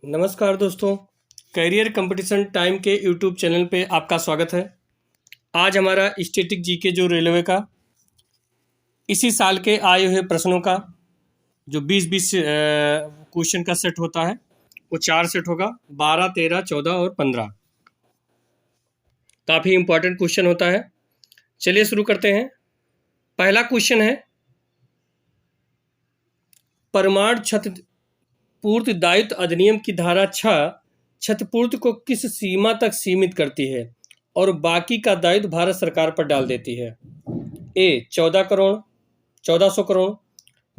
नमस्कार दोस्तों, career competition time के यूट्यूब चैनल पे आपका स्वागत है। आज हमारा स्टैटिक जीके जो रेलवे का इसी साल के आए हुए प्रश्नों का जो 20-20 क्वेश्चन का सेट होता है वो 4 सेट होगा, 12, 13, 14 और 15। काफ़ी इम्पोर्टेंट क्वेश्चन होता है। चलिए शुरू करते हैं। पहला क्वेश्चन है, परमाणु क्षतिपूर्ति दायित्व अधिनियम की धारा 6 क्षतिपूर्ति को किस सीमा तक सीमित करती है और बाकी का दायित्व भारत सरकार पर डाल देती है? ए 1400 करोड़,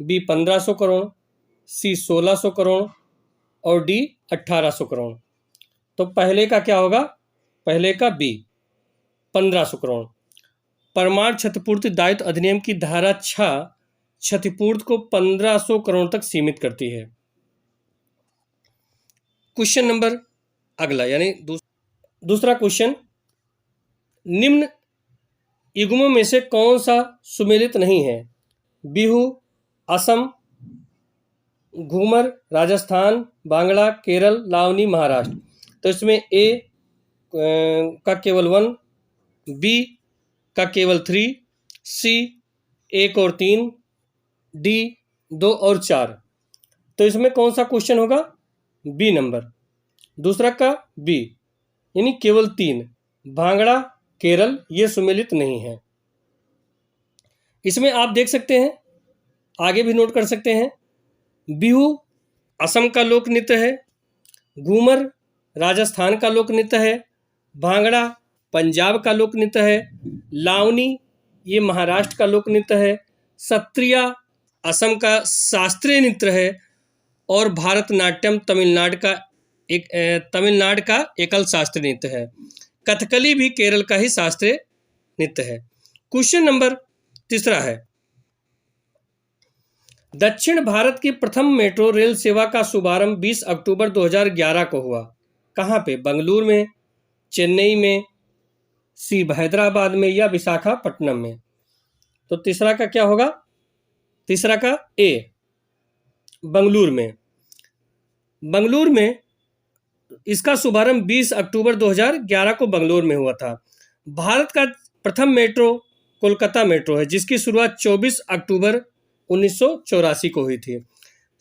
बी 1500 करोड़, सी 1600 करोड़ और डी 1800 करोड़। तो पहले का क्या होगा? पहले का बी 1500 करोड़। परमाणु क्षतिपूर्ति दायित्व अधिनियम की धारा 6 क्षतिपूर्ति को 1500 करोड़ तक सीमित करती है। क्वेश्चन नंबर अगला यानी दूसरा क्वेश्चन, निम्न युग्मों में से कौन सा सुमेलित नहीं है? बिहू असम, घूमर राजस्थान, भांगड़ा केरल, लावनी महाराष्ट्र। तो इसमें ए का केवल 1, बी का केवल 3, सी 1 और 3, डी 2 और 4। तो इसमें कौन सा क्वेश्चन होगा? बी नंबर, दूसरा का बी यानी केवल 3, भांगड़ा केरल ये सुमेलित नहीं है। इसमें आप देख सकते हैं, आगे भी नोट कर सकते हैं, बिहू असम का लोक नृत्य है, घूमर राजस्थान का लोक नृत्य है, भांगड़ा पंजाब का लोक नृत्य है, लावनी ये महाराष्ट्र का लोक नृत्य है, सत्रिया असम का शास्त्रीय नृत्य है और भारतनाट्यम तमिलनाडु का एकल शास्त्रीय नृत्य है। कथकली भी केरल का ही शास्त्रीय नृत्य है। क्वेश्चन नंबर तीसरा है, दक्षिण भारत की प्रथम मेट्रो रेल सेवा का शुभारंभ 20 अक्टूबर 2011 को हुआ। कहाँ पे? बंगलुरु में, चेन्नई में, सी हैदराबाद में या विशाखापट्टनम में। तो तीसरा का क्या होगा? तीसरा का ए बंगलुरु में। बंगलुरु में इसका शुभारंभ 20 अक्टूबर 2011 को बंगलुरु में हुआ था। भारत का प्रथम मेट्रो कोलकाता मेट्रो है जिसकी शुरुआत 24 अक्टूबर 1984 को हुई थी।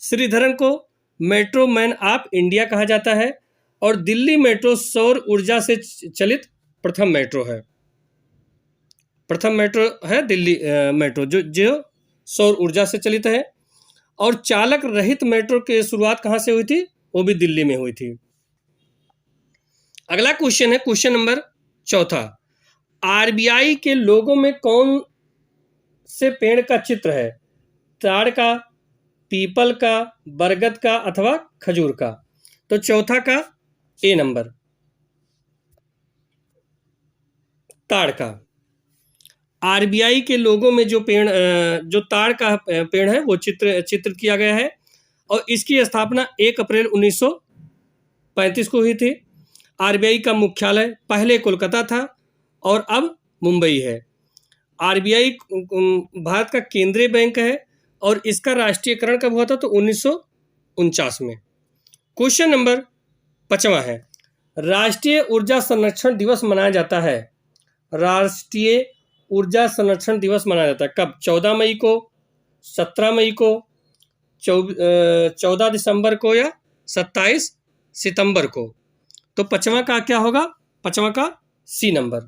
श्रीधरन को मेट्रो मैन ऑफ इंडिया कहा जाता है और दिल्ली मेट्रो सौर ऊर्जा से चलित प्रथम मेट्रो है। प्रथम मेट्रो है दिल्ली मेट्रो जो सौर ऊर्जा से चलित है। और चालक रहित मेट्रो की शुरुआत कहाँ से हुई थी? वो भी दिल्ली में हुई थी। अगला क्वेश्चन है, क्वेश्चन नंबर चौथा, आरबीआई के लोगो में कौन से पेड़ का चित्र है? ताड़ का, पीपल का, बरगद का अथवा खजूर का। तो चौथा का ए नंबर, ताड़ का। आरबीआई के लोगों में जो पेड़ जो ताड़ का पेड़ है वो चित्र किया गया है और इसकी स्थापना 1 अप्रैल 1935 को हुई थी। आरबीआई का मुख्यालय पहले कोलकाता था और अब मुंबई है। आरबीआई भारत का केंद्रीय बैंक है और इसका राष्ट्रीयकरण कब हुआ था? तो 1949 में। क्वेश्चन नंबर 5वां है, राष्ट्रीय ऊर्जा संरक्षण दिवस मनाया जाता है। राष्ट्रीय ऊर्जा संरक्षण दिवस मनाया जाता है कब? 14 मई को, 17 मई को, 14 दिसंबर को या 27 सितंबर को। तो 5वां का क्या होगा? 5वां का सी नंबर,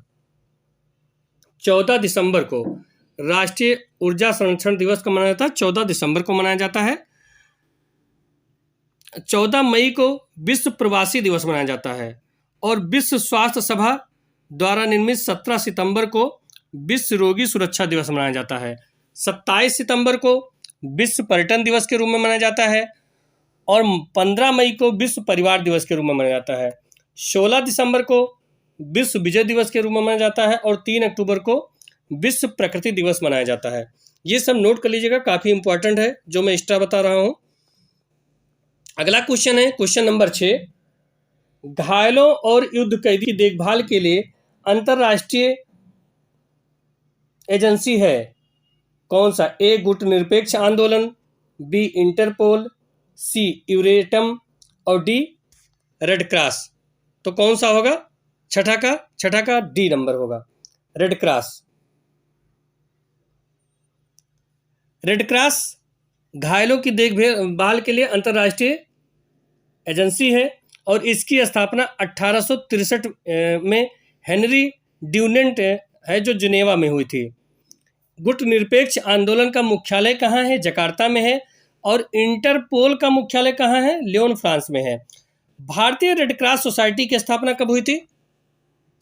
14 दिसंबर को राष्ट्रीय ऊर्जा संरक्षण दिवस को मनाया जाता है। 14 दिसंबर को मनाया जाता है। 14 मई को विश्व प्रवासी दिवस मनाया जाता है और विश्व स्वास्थ्य सभा द्वारा निर्मित 17 सितंबर को विश्व रोगी सुरक्षा दिवस मनाया जाता है। 27 सितंबर को विश्व पर्यटन दिवस के रूप में मनाया जाता है और 15 मई को विश्व परिवार दिवस के रूप में मनाया जाता है। 16 दिसंबर को विश्व विजय दिवस के रूप में मनाया जाता है और 3 अक्टूबर को विश्व प्रकृति दिवस मनाया जाता है। ये सब नोट कर लीजिएगा, काफ़ी इंपॉर्टेंट है जो मैं एक्स्ट्रा बता रहा हूँ। अगला क्वेश्चन है, क्वेश्चन नंबर 6, घायलों और युद्ध कैदी की देखभाल के लिए अंतर्राष्ट्रीय एजेंसी है कौन सा? ए गुट निरपेक्ष आंदोलन, बी इंटरपोल, सी यूरेटम और डी रेड क्रॉस। तो कौन सा होगा? छठा का डी नंबर होगा, रेड क्रॉस। रेड क्रॉस घायलों की देखभाल के लिए अंतर्राष्ट्रीय एजेंसी है और इसकी स्थापना 1863 में हेनरी ड्यूनेंट है जो जिनेवा में हुई थी। गुट निरपेक्ष आंदोलन का मुख्यालय कहाँ है? जकार्ता में है। और इंटरपोल का मुख्यालय कहाँ है? लियोन, फ्रांस में है। भारतीय रेड क्रॉस सोसाइटी की स्थापना कब हुई थी?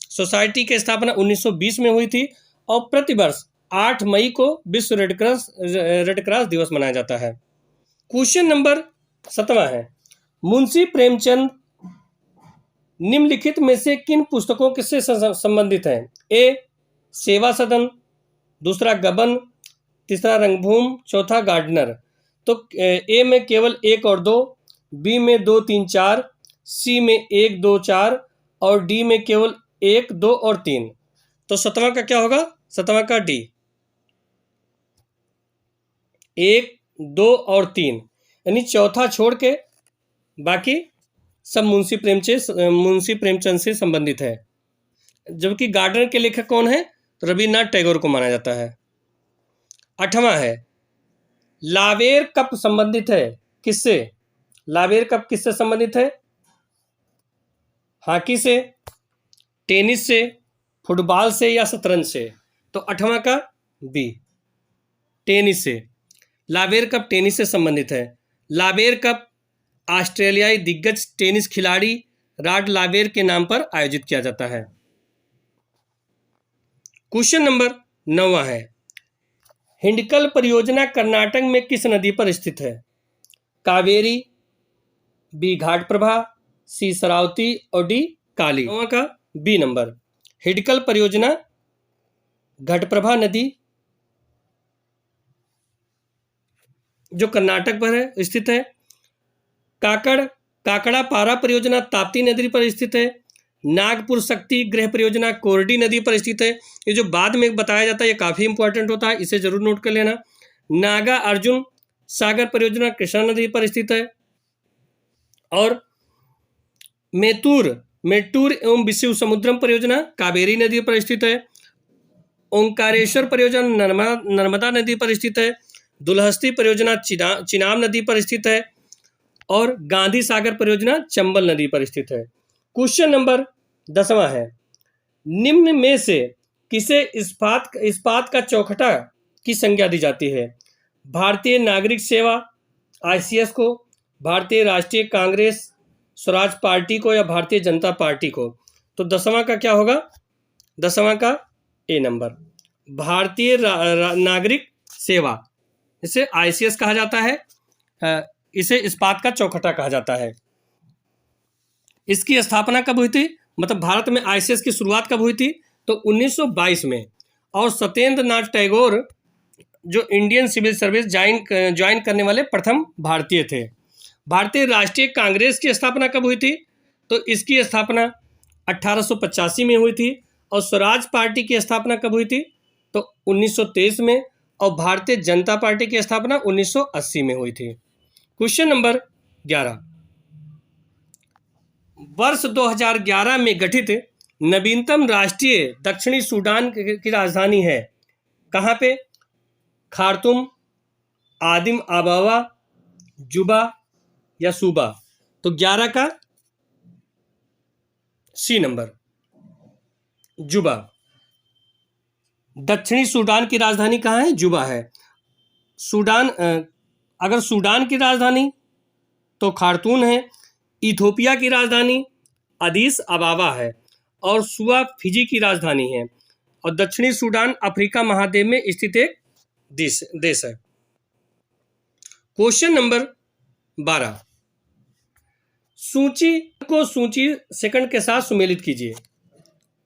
सोसाइटी की स्थापना 1920 में हुई थी और प्रतिवर्ष 8 मई को विश्व रेड क्रॉस दिवस मनाया जाता है। क्वेश्चन नंबर 7वां है, मुंशी प्रेमचंद निम्नलिखित में से किन पुस्तकों से संबंधित हैं? ए. सेवा सदन, दूसरा गबन, तीसरा रंगभूमि, चौथा गार्डनर। तो ए में केवल 1 और 2, बी में 2, 3, 4, सी में 1, 2, 4 और डी में केवल 1, 2 और 3। तो 7वां का क्या होगा? 7वां का डी, 1, 2 और 3, यानी चौथा छोड़ के बाकी सब मुंशी प्रेमचंद से संबंधित है। जबकि गार्डनर के लेखक कौन है? तो रविन्द्रनाथ टैगोर को माना जाता है। 8वां है, लावेर कप संबंधित है किससे? लावेर कप किससे संबंधित है? हॉकी से, टेनिस से, फुटबॉल से या शतरंज से? तो 8वां का बी, टेनिस से। लावेर कप टेनिस से संबंधित है। लावेर कप ऑस्ट्रेलियाई दिग्गज टेनिस खिलाड़ी रॉड लावेर के नाम पर आयोजित किया जाता है। क्वेश्चन नंबर 9वां है, हिंडकल परियोजना कर्नाटक में किस नदी पर स्थित है? कावेरी, बी घाटप्रभा, सी शरावती और डी काली। 9वां का बी नंबर, हिंडकल परियोजना घटप्रभा नदी जो कर्नाटक पर है स्थित है। काकड़ा पारा परियोजना ताप्ती नदी पर स्थित है। नागपुर शक्ति गृह परियोजना कोरडी नदी पर स्थित है। ये जो बाद में बताया जाता है ये काफ़ी इंपॉर्टेंट होता है, इसे जरूर नोट कर लेना। नागा अर्जुन सागर परियोजना कृष्णा नदी पर स्थित है। और मेट्टूर एवं विशिव समुद्रम परियोजना कावेरी नदी पर स्थित है। ओंकारेश्वर परियोजना नर्मदा नदी पर स्थित है। दुलहस्ती परियोजना चिनाब नदी पर स्थित है और गांधी सागर परियोजना चंबल नदी पर स्थित है। क्वेश्चन नंबर 10वां है, निम्न में से किसे इस्पात का चौखटा की संज्ञा दी जाती है? भारतीय नागरिक सेवा ICS को, भारतीय राष्ट्रीय कांग्रेस स्वराज पार्टी को या भारतीय जनता पार्टी को? तो 10वां का क्या होगा? 10वां का ए नंबर, भारतीय नागरिक सेवा, इसे ICS कहा जाता है, इसे इस्पात का चौखटा कहा जाता है। इसकी स्थापना कब हुई थी? मतलब भारत में ICS की शुरुआत कब हुई थी? तो 1922 में। और सत्येंद्र नाथ टैगोर जो इंडियन सिविल सर्विस ज्वाइन करने वाले प्रथम भारतीय थे। भारतीय राष्ट्रीय कांग्रेस की स्थापना कब हुई थी? तो इसकी स्थापना 1885 में हुई थी। और स्वराज पार्टी की स्थापना कब हुई थी? तो 1923 में। और भारतीय जनता पार्टी की स्थापना 1980 में हुई थी। क्वेश्चन नंबर 11, वर्ष 2011 में गठित नवीनतम राष्ट्रीय दक्षिणी सूडान की राजधानी है कहाँ पे? खार्तूम, आदिम आबावा, जुबा या सूबा? तो 11 का सी नंबर, जुबा। दक्षिणी सूडान की राजधानी कहाँ है? जुबा है। अगर सूडान की राजधानी तो खार्तूम है। इथोपिया की राजधानी अदीस अबाबा है और सुआ फिजी की राजधानी है। और दक्षिणी सूडान अफ्रीका महाद्वीप में स्थित एक देश है। क्वेश्चन नंबर 12, सूची सेकंड के साथ सुमेलित कीजिए।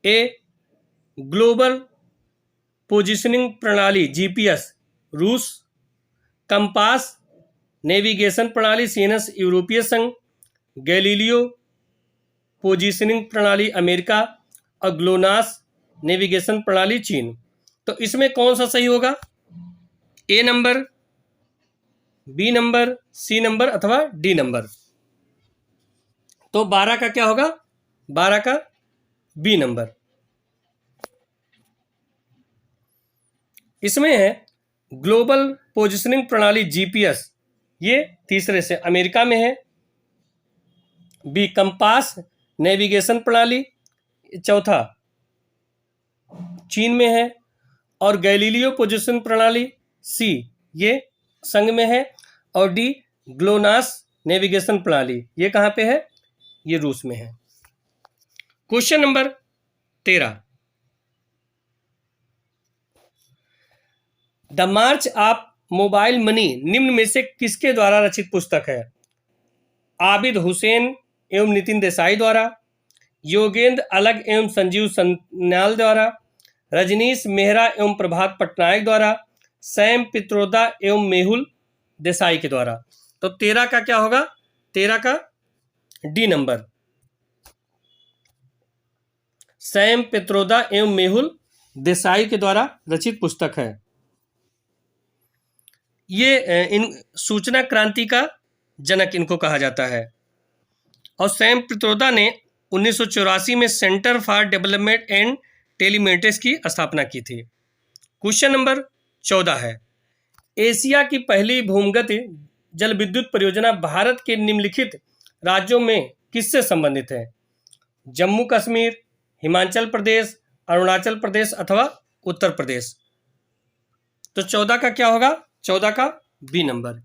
ए, ग्लोबल पोजिशनिंग प्रणाली GPS रूस, कंपास नेविगेशन प्रणाली CNS यूरोपीय संघ, गैलीलियो पोजिशनिंग प्रणाली अमेरिका और ग्लोनास नेविगेशन प्रणाली चीन। तो इसमें कौन सा सही होगा? A number, B number, C number अथवा डी नंबर? तो 12 का क्या होगा? 12 का बी नंबर। इसमें है ग्लोबल पोजिशनिंग प्रणाली जीपीएस, ये तीसरे से अमेरिका में है। बी कंपास नेविगेशन प्रणाली चौथा चीन में है। और गैलीलियो पोजिशन प्रणाली सी ये संघ में है। और डी ग्लोनास नेविगेशन प्रणाली ये कहाँ पे है? ये रूस में है। Question number 13, the March of mobile money निम्न में से किसके द्वारा रचित पुस्तक है? आबिद हुसैन एवं नितिन देसाई द्वारा, योगेंद्र अलग एवं संजीव सन्याल द्वारा, रजनीश मेहरा एवं प्रभात पटनायक द्वारा, सैम पित्रोदा एवं मेहुल देसाई के द्वारा। तो 13 का क्या होगा? 13 का डी नंबर, सैम पित्रोदा एवं मेहुल देसाई के द्वारा रचित पुस्तक है। ये इन सूचना क्रांति का जनक इनको कहा जाता है। और सैम पित्रोदा ने 1984 में सेंटर फॉर डेवलपमेंट एंड टेलीमेट्रिक्स की स्थापना की थी। क्वेश्चन नंबर 14 है, एशिया की पहली भूमिगत जल विद्युत परियोजना भारत के निम्नलिखित राज्यों में किससे संबंधित है? जम्मू कश्मीर, हिमाचल प्रदेश, अरुणाचल प्रदेश अथवा उत्तर प्रदेश। तो 14 का क्या होगा? 14 का बी नंबर,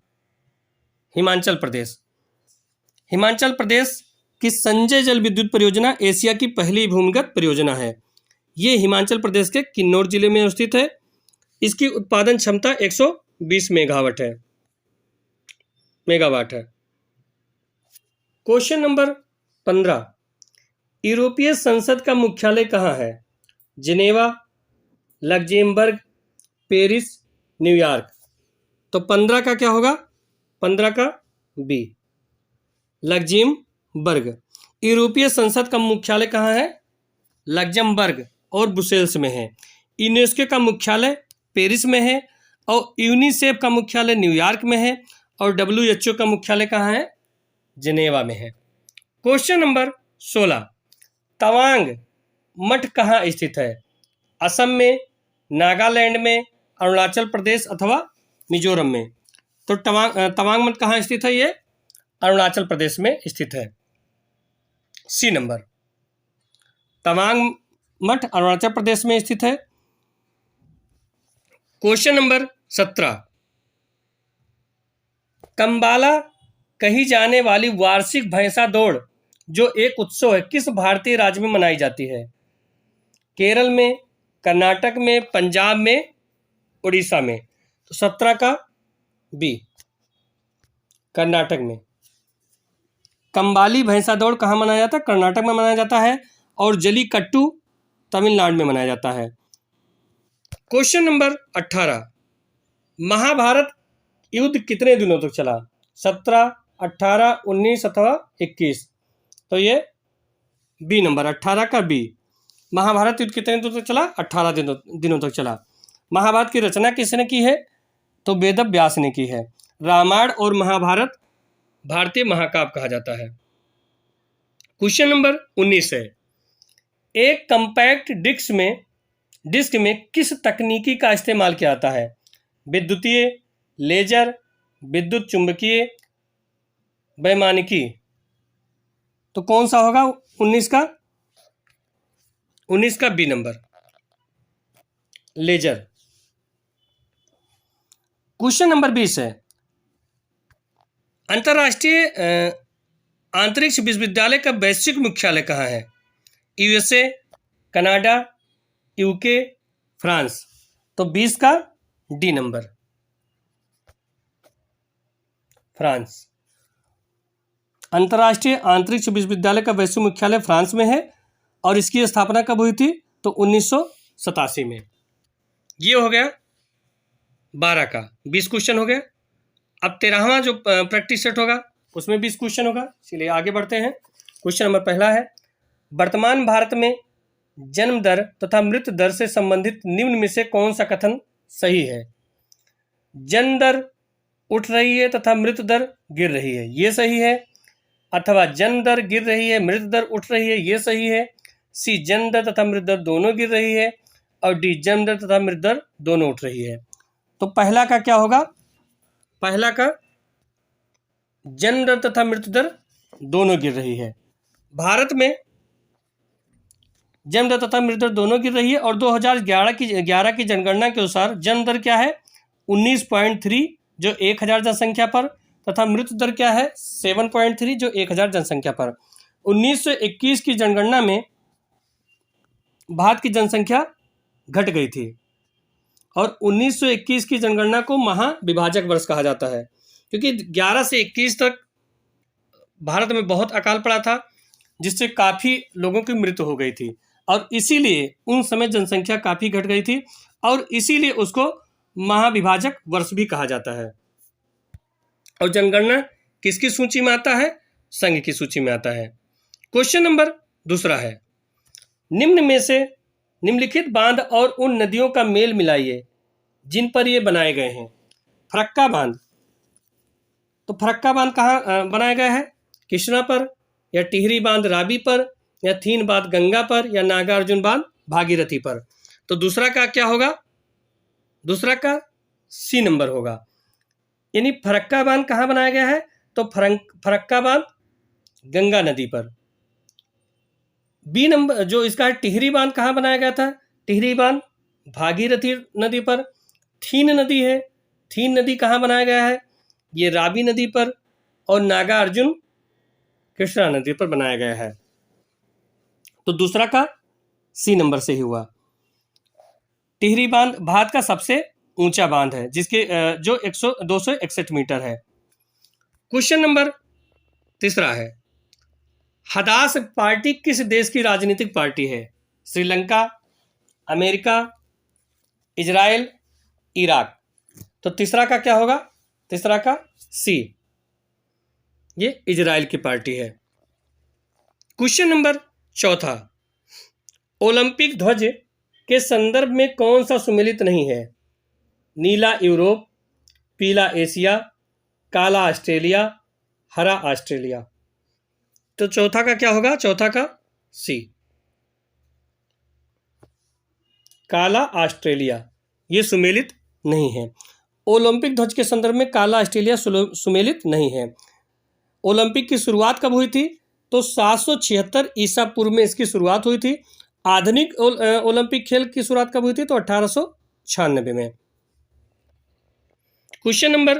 हिमाचल प्रदेश। हिमाचल प्रदेश की संजय जल विद्युत परियोजना एशिया की पहली भूमिगत परियोजना है। ये हिमाचल प्रदेश के किन्नौर जिले में स्थित है। इसकी उत्पादन क्षमता 120 मेगावाट है। क्वेश्चन नंबर 15, यूरोपीय संसद का मुख्यालय कहाँ है? Geneva, Luxembourg, Paris, New York. तो 15 का क्या होगा? 15 का बी, लग्जेमबर्ग। यूरोपीय संसद का मुख्यालय कहाँ है? लग्जमबर्ग और ब्रुसेल्स में है। यूनेस्को का मुख्यालय पेरिस में है और यूनिसेफ का मुख्यालय न्यूयॉर्क में है और WHO का मुख्यालय कहाँ है? जिनेवा में है। क्वेश्चन नंबर 16, तवांग मठ कहाँ स्थित है? असम में, नागालैंड में, अरुणाचल प्रदेश अथवा मिजोरम में। तो तवांग मठ कहाँ स्थित है? ये अरुणाचल प्रदेश में स्थित है। सी नंबर, तवांग मठ अरुणाचल प्रदेश में स्थित है। क्वेश्चन नंबर 17, कंबाला कही जाने वाली वार्षिक भैंसा दौड़ जो एक उत्सव है किस भारतीय राज्य में मनाई जाती है? केरल में, कर्नाटक में, पंजाब में, उड़ीसा में। तो 17 का बी, कर्नाटक में। कंबाली भैंसा दौड़ कहाँ मनाया जाता है? कर्नाटक में मनाया जाता है। और जलीकट्टू तमिलनाडु में मनाया जाता है। क्वेश्चन नंबर 18, महाभारत युद्ध कितने दिनों तक चला? 17, 18, 19 अथवा 21। तो ये बी नंबर, 18 का बी। महाभारत युद्ध कितने दिनों तक चला? 18 दिनों तक चला। महाभारत की रचना किसने की है? तो वेद व्यास ने की है। रामायण और महाभारत भारतीय महाकाव्य कहा जाता है। क्वेश्चन नंबर 19 है, एक कंपैक्ट डिस्क में किस तकनीकी का इस्तेमाल किया जाता है? विद्युतीय, लेजर, विद्युत चुंबकीय, वैमानिकी। तो कौन सा होगा 19 का? 19 का B number, laser. Question number 20 है, अंतर्राष्ट्रीय अंतरिक्ष विश्वविद्यालय का वैश्विक मुख्यालय कहाँ है? USA, Canada, UK, France. तो 20 का डी नंबर, फ्रांस। अंतर्राष्ट्रीय अंतरिक्ष विश्वविद्यालय का वैश्विक मुख्यालय फ्रांस में है और इसकी स्थापना कब हुई थी? तो 1987 में। ये हो गया 12 का 20 क्वेश्चन हो गया। अब 13वां जो प्रैक्टिस सेट होगा उसमें 20 क्वेश्चन होगा। चलिए आगे बढ़ते हैं। क्वेश्चन नंबर पहला है, वर्तमान भारत में जन्म दर तथा मृत्यु दर से संबंधित निम्न में से कौन सा कथन सही है? जन्म दर उठ रही है तथा मृत्यु दर गिर रही है, ये सही है। अथवा जन्म दर गिर रही है, मृत्यु दर उठ रही है, ये सही है। सी, जन्म दर तथा मृत्यु दर दोनों गिर रही है। और डी, जन्म दर तथा मृत्यु दर दोनों उठ रही है। तो पहला का क्या होगा? पहला का जन्म दर तथा मृत्यु दर दोनों गिर रही है। भारत में जन्म दर तथा मृत्यु दर दोनों गिर रही है। और 2011 की जनगणना के अनुसार जन्म दर क्या है? 19.3 जो 1000 जनसंख्या पर, तथा मृत्यु दर क्या है? 7.3 जो 1000 जनसंख्या पर। 1921 की जनगणना में भारत की जनसंख्या घट गई थी और 1921 की जनगणना को महाविभाजक वर्ष कहा जाता है, क्योंकि 11 से 21 तक भारत में बहुत अकाल पड़ा था, जिससे काफ़ी लोगों की मृत्यु हो गई थी और इसीलिए उन समय जनसंख्या काफ़ी घट गई थी और इसीलिए उसको महाविभाजक वर्ष भी कहा जाता है। और जनगणना किसकी सूची में आता है? संघ की सूची में आता है। क्वेश्चन नंबर दूसरा है, निम्न में से निम्नलिखित बांध और उन नदियों का मेल मिलाइए जिन पर ये बनाए गए हैं। फरक्का बांध, तो फरक्का बांध कहाँ बनाया गया है? कृष्णा पर, या टिहरी बांध रावी पर, या थीन बांध गंगा पर, या नागार्जुन बांध भागीरथी पर। तो दूसरा का क्या होगा? दूसरा का सी नंबर होगा। यानी फरक्का बांध कहाँ बनाया गया है? तो फरक्का बांध गंगा नदी पर। बी नंबर जो इसका है, टिहरी बांध कहाँ बनाया गया था? टिहरी बांध भागीरथी नदी पर। थीन नदी है, थीन नदी कहाँ बनाया गया है? ये रावी नदी पर। और नागार्जुन कृष्णा नदी पर बनाया गया है। तो दूसरा का सी नंबर से ही हुआ। टिहरी बांध भारत का सबसे ऊंचा बांध है, जिसके जो 261 मीटर है। क्वेश्चन नंबर तीसरा है, हदास पार्टी किस देश की राजनीतिक पार्टी है? Sri Lanka, America, Israel, Iraq. तो तीसरा का क्या होगा? तीसरा का सी, ये इजराइल की पार्टी है। क्वेश्चन नंबर चौथा, ओलंपिक ध्वज के संदर्भ में कौन सा सुमेलित नहीं है? नीला यूरोप, पीला एशिया, काला ऑस्ट्रेलिया, हरा ऑस्ट्रेलिया। तो चौथा का क्या होगा? चौथा का सी, काला ऑस्ट्रेलिया, ये सुमेलित नहीं है। ओलंपिक ध्वज के संदर्भ में काला ऑस्ट्रेलिया सुमेलित नहीं है। ओलंपिक की शुरुआत कब हुई थी? तो 776 ईसा पूर्व में इसकी शुरुआत हुई थी। आधुनिक ओलंपिक खेल की शुरुआत कब हुई थी? तो 1896 में। क्वेश्चन नंबर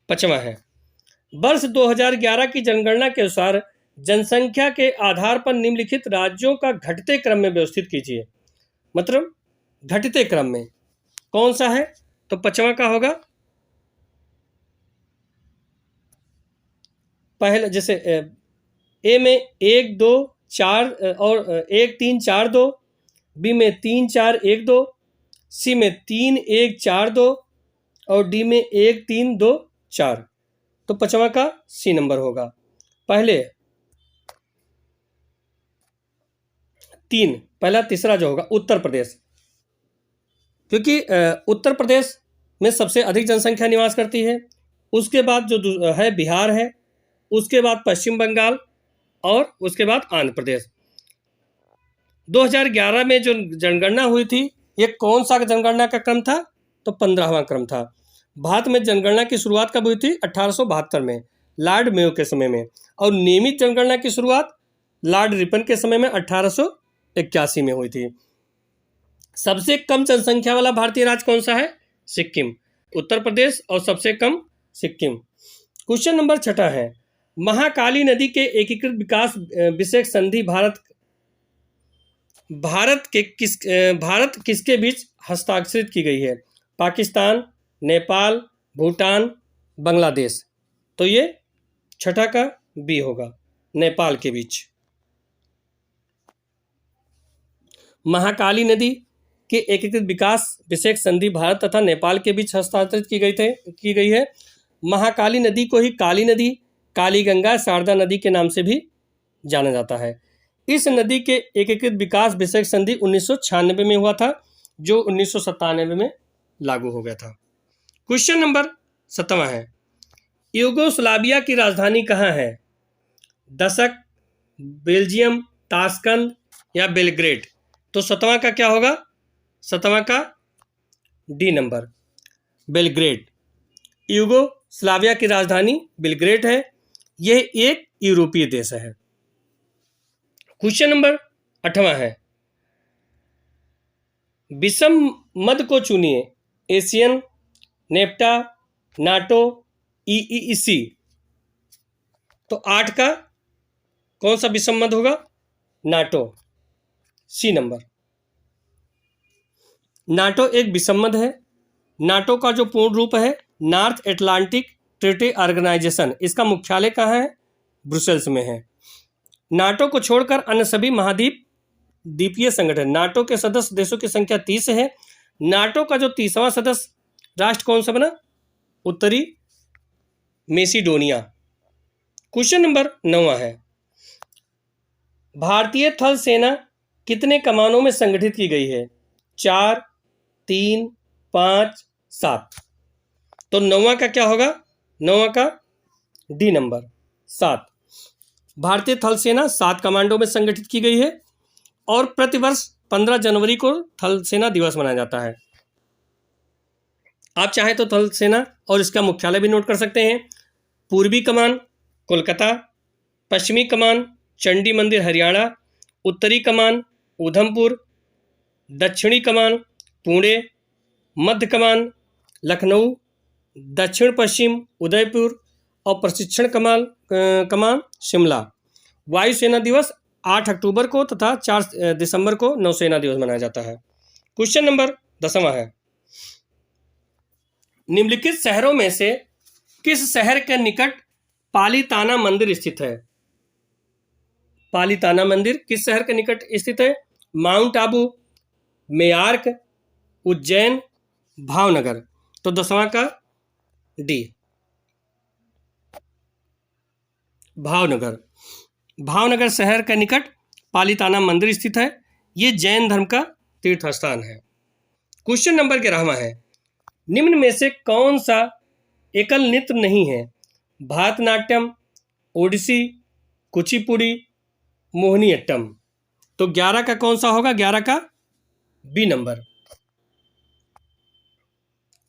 5वां है, वर्ष 2011 की जनगणना के अनुसार जनसंख्या के आधार पर निम्नलिखित राज्यों का घटते क्रम में व्यवस्थित कीजिए। मतलब घटते क्रम में कौन सा है? तो 5वां का होगा, पहले जैसे ए में 1 2 4 और 1 3 4 2, बी में 3 4 1 2, सी में 3 1 4 2 और डी में 1 3 2 4। तो 5वां का सी नंबर होगा। पहले पहला तीसरा जो होगा उत्तर प्रदेश, क्योंकि उत्तर प्रदेश में सबसे अधिक जनसंख्या निवास करती है। उसके बाद जो है बिहार है, उसके बाद पश्चिम बंगाल और उसके बाद आंध्र प्रदेश। 2011 में जो जनगणना हुई थी, ये कौन सा जनगणना का क्रम था? तो 15वां क्रम था। भारत में जनगणना की शुरुआत कब हुई थी? 1872 में, लॉर्ड मेयो के समय में। और नियमित जनगणना की शुरुआत लॉर्ड रिपन के समय में 1881 में हुई थी। सबसे कम जनसंख्या वाला भारतीय राज्य कौन सा है? सिक्किम। उत्तर प्रदेश और सबसे कम सिक्किम। क्वेश्चन नंबर 6 है, महाकाली नदी के एकीकृत विकास विषयक संधि भारत किसके बीच हस्ताक्षरित की गई है? पाकिस्तान, नेपाल, भूटान, बांग्लादेश। तो ये 6 का बी होगा, नेपाल के बीच। महाकाली नदी के एकीकृत विकास विषयक संधि भारत तथा नेपाल के बीच हस्ताक्षरित की गई है। महाकाली नदी को ही काली नदी, काली गंगा, शारदा नदी के नाम से भी जाना जाता है। इस नदी के एकीकृत विकास विषयक संधि 1996 में हुआ था, जो 1997 में लागू हो गया था। क्वेश्चन नंबर 7वां है, यूगोस्लाविया की राजधानी कहाँ है? दशक, बेल्जियम, ताशकंद या बेलग्रेड? तो 7वां का क्या होगा? 7वां का डी नंबर, बेलग्रेड। यूगोस्लाविया की राजधानी बेलग्रेड है। यह एक यूरोपीय देश है। क्वेश्चन नंबर 8वां है, विषम मद को चुनिए। ASEAN, NAFTA, NATO, EEC. तो 8 का कौन सा विषम मद होगा? नाटो, सी नंबर। नाटो एक विषम मद है। नाटो का जो पूर्ण रूप है नॉर्थ एटलांटिक ट्रीटी ऑर्गेनाइजेशन। इसका मुख्यालय कहाँ है? ब्रुसेल्स में है। नाटो को छोड़कर अन्य सभी महाद्वीप द्वीपीय संगठन। नाटो के सदस्य देशों की संख्या 30 है। नाटो का जो 30वां सदस्य राष्ट्र कौन सा बना? उत्तरी मेसिडोनिया। क्वेश्चन नंबर 9वां है, भारतीय थल सेना कितने कमानों में संगठित की गई है? 4, 3, 5, 7। तो 9वां का क्या होगा? 9वां का डी नंबर, 7। भारतीय थल सेना 7 कमांडों में संगठित की गई है और प्रतिवर्ष 15 जनवरी को थल सेना दिवस मनाया जाता है। आप चाहें तो थल सेना और इसका मुख्यालय भी नोट कर सकते हैं। पूर्वी कमान कोलकाता, पश्चिमी कमान चंडी मंदिर हरियाणा, उत्तरी कमान उधमपुर, दक्षिणी कमान पुणे, मध्य कमान लखनऊ, दक्षिण पश्चिम उदयपुर और प्रशिक्षण कमान शिमला। वायुसेना दिवस 8 अक्टूबर को तथा 4 दिसंबर को नौसेना दिवस मनाया जाता है। क्वेश्चन नंबर 10वां है, निम्नलिखित शहरों में से किस शहर के निकट पालीताना मंदिर स्थित है? पालीताना मंदिर किस शहर के निकट स्थित है? माउंट आबू, मेयार्क, उज्जैन, भावनगर। तो 10वां का डी, भावनगर। भावनगर शहर के निकट पालीताना मंदिर स्थित है। ये जैन धर्म का तीर्थ स्थान है। क्वेश्चन नंबर 11वां है, निम्न में से कौन सा एकल नृत्य नहीं है? भारतनाट्यम, ओडिसी, कुचिपुड़ी, मोहिनीअट्टम। तो 11 का कौन सा होगा? 11 का बी नंबर,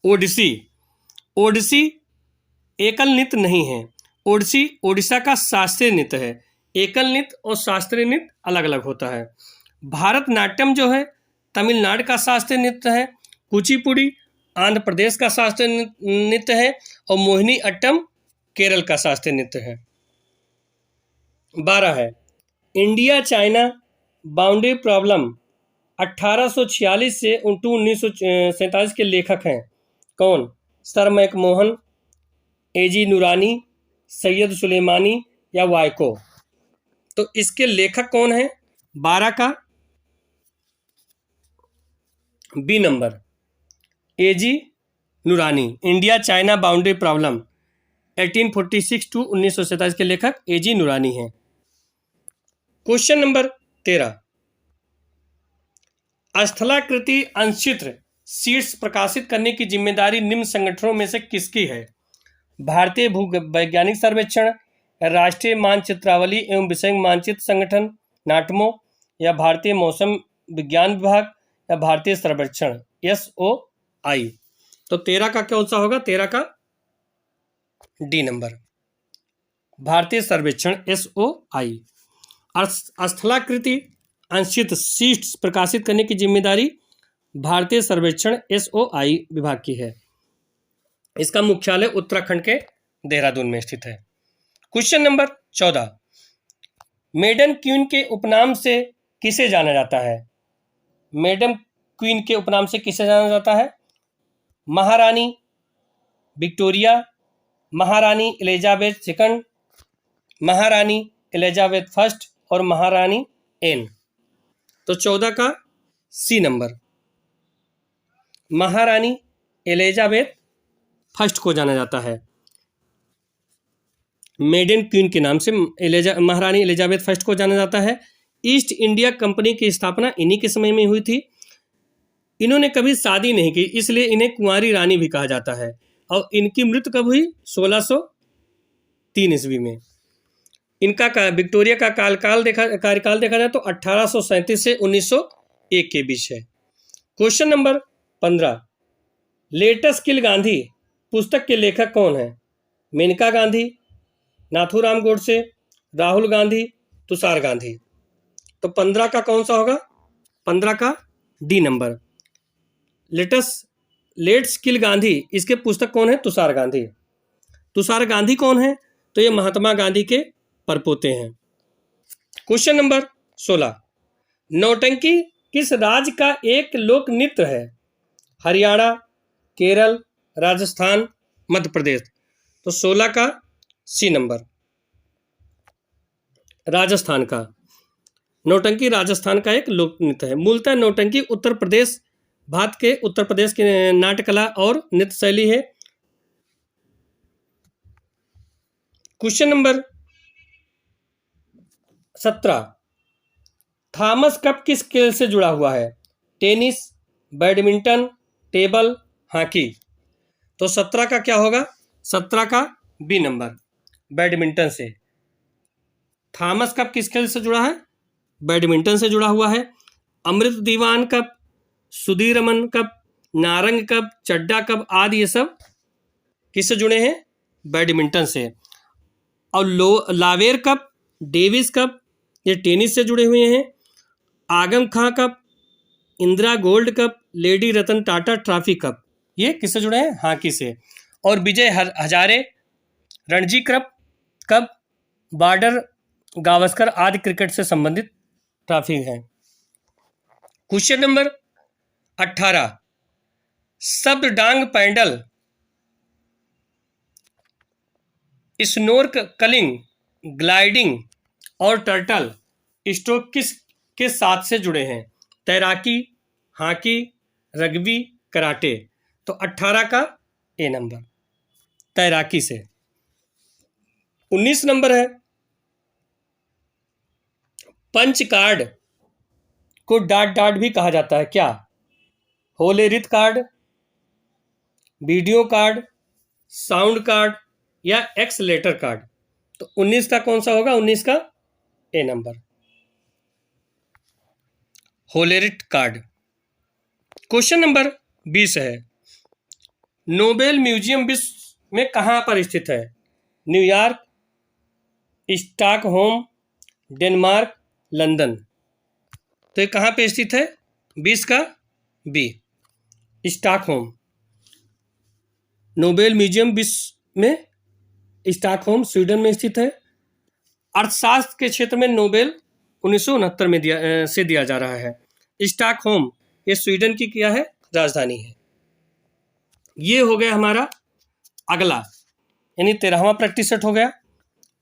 ओडिसी। ओडिसी एकल नृत्य नहीं है। ओडिसी ओडिशा का शास्त्रीय नृत्य है। एकल नृत्य और शास्त्रीय नृत्य अलग अलग होता है। भारतनाट्यम जो है तमिलनाडु का शास्त्रीय नृत्य है। कुचिपुड़ी आंध्र प्रदेश का शास्त्रीय नृत्य है और मोहिनी अट्टम केरल का शास्त्रीय नृत्य है। 12 है, इंडिया चाइना बाउंड्री प्रॉब्लम 1846 से 1947 के लेखक हैं कौन? सर मैकमोहन, एजी नूरानी, सैयद सुलेमानी या वाइको। तो इसके लेखक कौन है? 12 का B number, A G Noorani. India China boundary problem 1846 to 1947 के लेखक एजी नूरानी हैं। क्वेश्चन नंबर 13, स्थलाकृति अंशचित्र शीट्स प्रकाशित करने की जिम्मेदारी निम्न संगठनों में से किसकी है? भारतीय भूवैज्ञानिक सर्वेक्षण, राष्ट्रीय मानचित्रावली एवं विषय मानचित्र संगठन नाटमो, या भारतीय मौसम विज्ञान विभाग, या भारतीय सर्वेक्षण SOI। तो 13 का कौन सा होगा? 13 का डी नंबर, भारतीय सर्वेक्षण SOI। स्थलाकृति अंशचित्र शीट्स प्रकाशित करने की जिम्मेदारी भारतीय सर्वेक्षण SOI विभाग की है। इसका मुख्यालय उत्तराखंड के देहरादून में स्थित है। क्वेश्चन नंबर 14, मेडन क्वीन के उपनाम से किसे जाना जाता है? मेडन क्वीन के उपनाम से किसे जाना जाता है? महारानी विक्टोरिया, महारानी एलिजाबेथ सेकंड, महारानी एलिजाबेथ फर्स्ट और महारानी एन। तो 14 का सी नंबर, महारानी एलिजाबेथ फर्स्ट को जाना जाता है। मेडन क्वीन के नाम से महारानी एलिजाबेथ फर्स्ट को जाना जाता है। ईस्ट इंडिया कंपनी की स्थापना इन्हीं के समय में हुई थी। इन्होंने कभी शादी नहीं की, इसलिए इन्हें कुंवारी रानी भी कहा जाता है। और इनकी मृत्यु कब हुई? 1603 ईस्वी में। विक्टोरिया का कार्यकाल देखा जाए तो 1837 से 1901 के बीच है। क्वेश्चन नंबर 15, लेटस किल गांधी पुस्तक के लेखक कौन है? मेनका गांधी, नाथूराम गोडसे, राहुल गांधी, तुषार गांधी। तो 15 का कौन सा होगा? 15 का डी नंबर। लेट्स किल गांधी, इसके पुस्तक कौन है? तुषार गांधी। तुषार गांधी कौन है? तो ये महात्मा गांधी के परपोते हैं। क्वेश्चन नंबर 16, नौटंकी किस राज्य का एक लोक नृत्य है? हरियाणा, केरल, राजस्थान, मध्य प्रदेश। तो 16 का सी नंबर, राजस्थान का। नौटंकी राजस्थान का एक लोक नृत्य है। मूलतः नौटंकी भारत के उत्तर प्रदेश की नाट्य कला और नृत्य शैली है। क्वेश्चन नंबर 17, थॉमस कप किस खेल से जुड़ा हुआ है? Tennis, badminton, table, hockey. तो 17 का क्या होगा? 17 का बी नंबर, बैडमिंटन से। थॉमस कप किस खेल से जुड़ा है? बैडमिंटन से जुड़ा हुआ है। Amrit Diwan cup, Sudirman cup, Narang cup, Chadha cup आदि ये सब किससे जुड़े हैं? बैडमिंटन से। और लावेर कप, डेविस कप ये टेनिस से जुड़े हुए हैं। Aga Khan cup, Indira gold cup, lady Ratan Tata trophy cup ये किससे जुड़े हैं? हॉकी से। और विजय हजारे रणजी कप, बॉर्डर गावस्कर आदि क्रिकेट से संबंधित ट्रॉफी है। क्वेश्चन नंबर 18, शब्द डांग पैडल, स्नोर्कलिंग, ग्लाइडिंग और टर्टल स्ट्रोक किस के साथ से जुड़े हैं? तैराकी, हॉकी, रग्बी, कराटे। तो 18 का ए नंबर, तैराकी से। 19 नंबर है, पंच कार्ड को डाट भी कहा जाता है क्या? Hollerith card, video card, sound card या एक्सलेटर कार्ड। तो 19 का कौन सा होगा? 19 का A number, Hollerith card. Question number 20 है, नोबेल म्यूजियम विश्व में कहाँ पर स्थित है? New York, Stockholm, Denmark, London. तो ये कहाँ पे स्थित है? 20 का बी, स्टॉकहोम। नोबेल म्यूजियम विश्व में स्टॉकहोम स्वीडन में स्थित है। अर्थशास्त्र के क्षेत्र में नोबेल 1969 में दिया जा रहा है। स्टॉकहोम ये स्वीडन की क्या है? राजधानी है। ये हो गया हमारा अगला, यानी 13वां प्रैक्टिस सेट हो गया।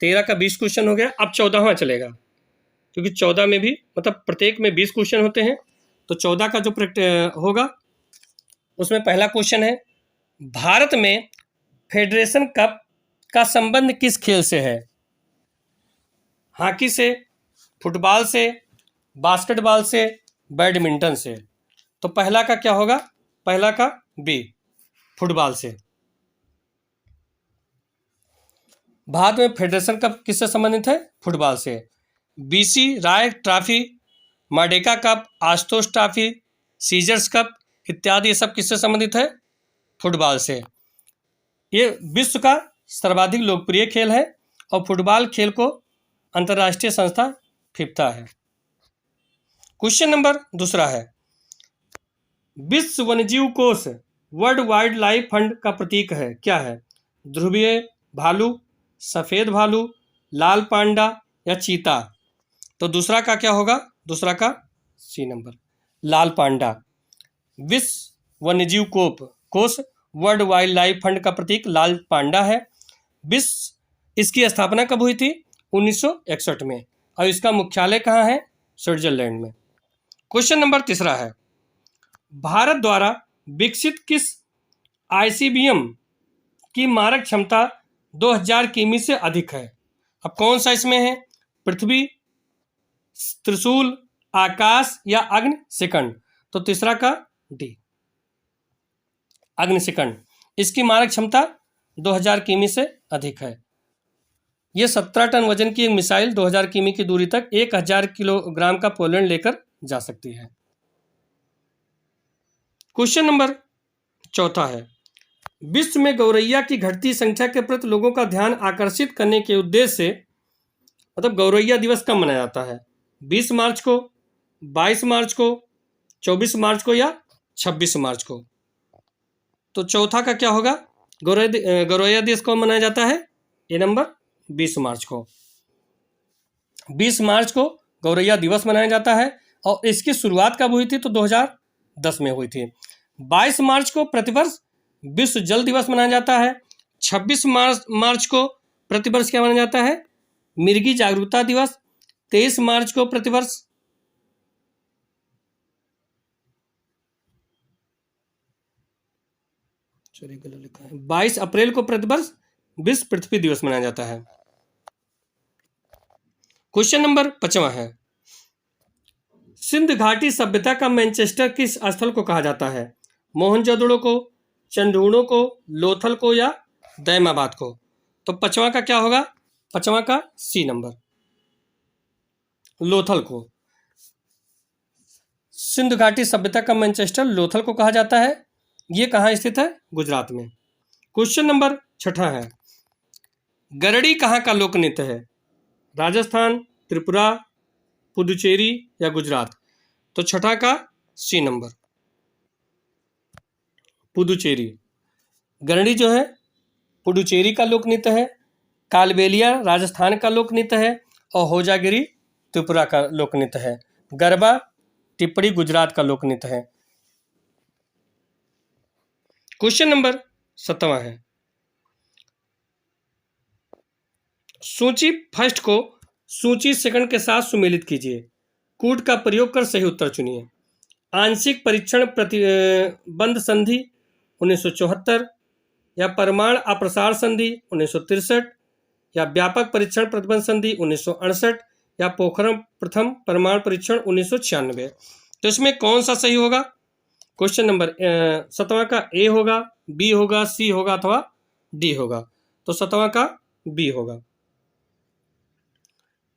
13 का 20 क्वेश्चन हो गया। अब 14वां चलेगा, क्योंकि 14 में भी मतलब प्रत्येक में 20 क्वेश्चन होते हैं। तो 14 का जो होगा उसमें पहला क्वेश्चन है, भारत में फेडरेशन कप का संबंध किस खेल से है? हॉकी से, फुटबॉल से, बास्केटबॉल से, बैडमिंटन से। तो पहला का क्या होगा? पहला का बी, फुटबॉल से। भारत में फेडरेशन कप किससे संबंधित है? फुटबॉल से। BC Roy trophy, Merdeka cup, Ashutosh trophy, सीजर्स कप इत्यादि ये सब किससे संबंधित है? फुटबॉल से। ये विश्व का सर्वाधिक लोकप्रिय खेल है और फुटबॉल खेल को अंतर्राष्ट्रीय संस्था फीफा है। क्वेश्चन नंबर दूसरा है, विश्व वन्यजीव कोष वर्ल्ड वाइल्ड लाइफ फंड का प्रतीक है क्या है? ध्रुवीय भालू, सफेद भालू, लाल पांडा या चीता। तो दूसरा का क्या होगा? दूसरा का सी नंबर, लाल पांडा। विश्व वन्यजीव कोष वर्ल्ड वाइल्ड लाइफ फंड का प्रतीक लाल पांडा है। इसकी स्थापना कब हुई थी? 1961 में। और इसका मुख्यालय कहाँ है? स्विट्जरलैंड में। क्वेश्चन नंबर तीसरा है, भारत द्वारा विकसित किस आईसीबीएम की मारक क्षमता 2000 किमी से अधिक है? अब कौन सा इसमें है? पृथ्वी, त्रिशूल, आकाश या अग्निशिखंड। तो तीसरा का डी, अग्निशिखंड। इसकी मारक क्षमता 2000 किमी से अधिक है। ये 17 टन वजन की एक मिसाइल 2000 किमी की दूरी तक 1000 किलोग्राम का पोलैंड लेकर जा सकती है। क्वेश्चन नंबर चौथा है, विश्व में गौरैया की घटती संख्या के प्रति लोगों का ध्यान आकर्षित करने के उद्देश्य से मतलब गौरैया दिवस कब मनाया जाता है? 20 मार्च को, 22 मार्च को, 24 मार्च को या 26 मार्च को? तो चौथा का क्या होगा? गौरैया दिवस कब मनाया जाता है? ए नंबर 20 मार्च को। 20 मार्च को गौरैया दिवस मनाया जाता है और इसकी शुरुआत कब हुई थी? तो 2010 में हुई थी। 22 मार्च को प्रतिवर्ष विश्व जल दिवस मनाया जाता है। 26 मार्च को प्रतिवर्ष क्या मनाया जाता है? मिर्गी जागरूकता दिवस। 23 मार्च को प्रतिवर्ष 22 अप्रैल को प्रतिवर्ष विश्व पृथ्वी दिवस मनाया जाता है। क्वेश्चन नंबर 5वां है, सिंध घाटी सभ्यता का मैनचेस्टर किस स्थल को कहा जाता है? मोहनजोदड़ो को, चंडूड़ों को, लोथल को या दैमाबाद को? तो 5वां का क्या होगा? 5वां का सी नंबर, लोथल को। सिंध घाटी सभ्यता का मैनचेस्टर लोथल को कहा जाता है। ये कहाँ स्थित है? गुजरात में। क्वेश्चन नंबर 6 है, गरडी कहाँ का लोक नृत्य है? राजस्थान, त्रिपुरा, पुदुचेरी या गुजरात? तो 6 का सी नंबर, पुदुचेरी। गरडी जो है पुडुचेरी का लोक नृत्य है, कालबेलिया राजस्थान का लोक नृत्य है और होजागिरी त्रिपुरा का लोक नृत्य है। गरबा टिप्पणी गुजरात का लोक नृत्य है। क्वेश्चन नंबर 7वां है, सूची फर्स्ट को सूची सेकंड के साथ सुमेलित कीजिए। कूट का प्रयोग कर सही उत्तर चुनिए। आंशिक परीक्षण प्रतिबंध संधि 1974 या परमाणु अप्रसार संधि 1963 या व्यापक परीक्षण प्रतिबंध संधि 1968 या पोखरण प्रथम परमाणु परीक्षण 1996? तो इसमें कौन सा सही होगा? क्वेश्चन नंबर 7वां का ए होगा, बी होगा, सी होगा अथवा डी होगा? तो 7वां का बी होगा।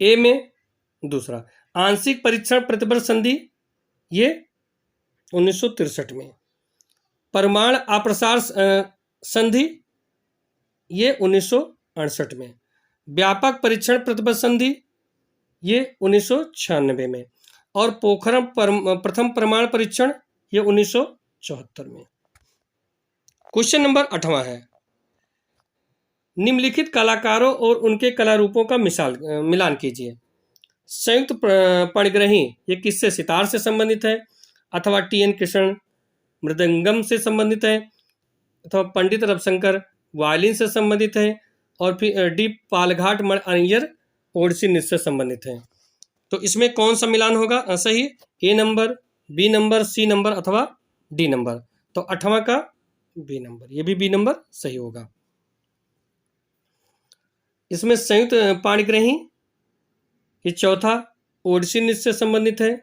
ए में दूसरा आंशिक परीक्षण प्रतिबंध संधि ये 1963 में, परमाणु अप्रसार संधि ये 1968 में, व्यापक परीक्षण प्रतिबंध संधि ये 1996 में और पोखरण प्रथम परमाणु परीक्षण ये 1974 में। क्वेश्चन नंबर 8वां है, निम्नलिखित कलाकारों और उनके कला रूपों का मिलान कीजिए। संयुक्त पणग्रही ये किससे? सितार से संबंधित है अथवा टी.एन. कृष्णन मृदंगम से संबंधित है अथवा पंडित रविशंकर वायलिन से संबंधित है और फिर डी पालघाट मण अय्यर ओडिसी नृत्य से संबंधित है? तो इसमें कौन सा मिलान होगा सही? A number, B number, C number अथवा डी नंबर? तो 8वां का बी नंबर, ये भी बी नंबर सही होगा। इसमें संयुक्त पाणिग्रही ये चौथा ओडिसी नृत्य से संबंधित है,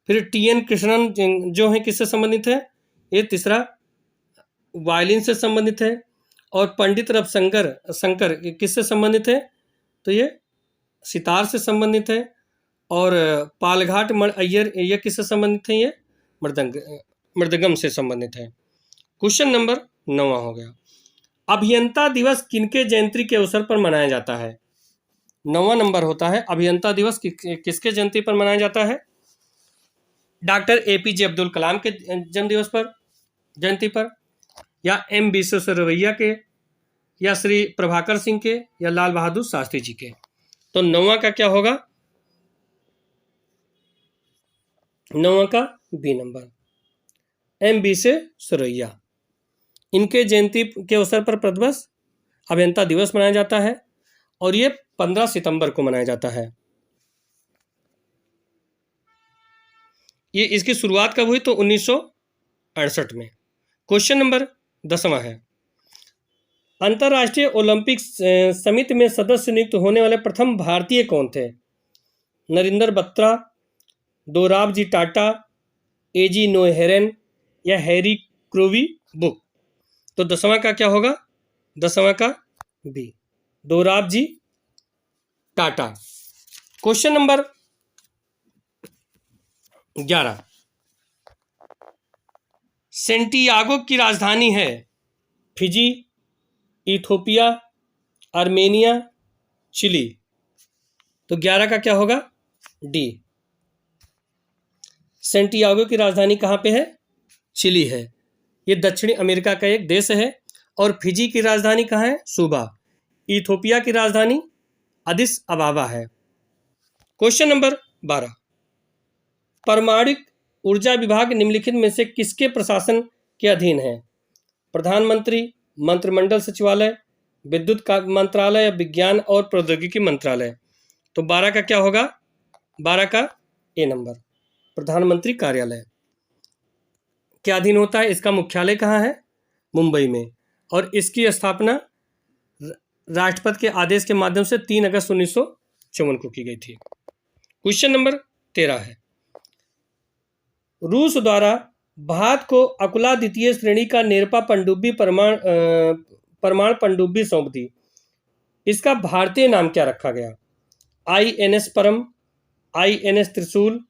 फिर टी.एन. कृष्णन जो है किससे संबंधित है? ये तीसरा वायलिन से संबंधित है और पंडित रविशंकर किससे संबंधित है? तो ये सितार से संबंधित है और पालघाट मण अय्यर ये किससे संबंधित है? ये मृदंगम से संबंधित है। क्वेश्चन नंबर 9 हो गया, अभियंता दिवस किनके जयंती के अवसर पर मनाया जाता है? 9वां नंबर होता है अभियंता दिवस किसके जयंती पर मनाया जाता है? Doctor APJ. अब्दुल कलाम के जन्मदिवस पर, जयंती पर, या एम विश्वेश्वरैया के, या श्री प्रभाकर सिंह के, या लाल बहादुर शास्त्री जी के? तो 9वां का क्या होगा? 9वां का बी नंबर, एम विश्वेश्वरैया। इनके जयंती के अवसर पर प्रतिवर्ष अभियंता दिवस मनाया जाता है और ये 15 सितंबर को मनाया जाता है। ये इसकी शुरुआत कब हुई? तो 1968 में। क्वेश्चन नंबर 10वां है, अंतर्राष्ट्रीय ओलंपिक समिति में सदस्य नियुक्त होने वाले प्रथम भारतीय कौन थे? नरेंद्र बत्रा, दोराबजी टाटा, ए.जी. नोहेरेन या हैरी क्रोवी बुक? तो 10वां का क्या होगा? 10वां का B, Dorabji Tata. Question number 11, Santiago की राजधानी है फिजी, इथोपिया, आर्मेनिया, चिली। तो 11 का क्या होगा? डी। सेंटियागो की राजधानी कहाँ पे है? चिली है। ये दक्षिणी अमेरिका का एक देश है। और फिजी की राजधानी कहाँ है? सूबा। इथोपिया की राजधानी अदिस अबाबा है। क्वेश्चन नंबर 12, परमाणु ऊर्जा विभाग निम्नलिखित में से किसके प्रशासन के अधीन है? प्रधानमंत्री, मंत्रिमंडल सचिवालय, विद्युत मंत्रालय या विज्ञान और प्रौद्योगिकी मंत्रालय। तो 12 का क्या होगा? 12 का ए नंबर, प्रधानमंत्री कार्यालय के अधीन होता है। इसका मुख्यालय कहाँ है? मुंबई में। और इसकी स्थापना राष्ट्रपति के आदेश के माध्यम से 3 अगस्त 1954 को की गई थी। क्वेश्चन नंबर 13 है, रूस द्वारा भारत को अकुला द्वितीय श्रेणी का नेरपा पनडुब्बी परमाणु पनडुब्बी सौंप दी। इसका भारतीय नाम क्या रखा गया? INS परम, INS त्रिशूल,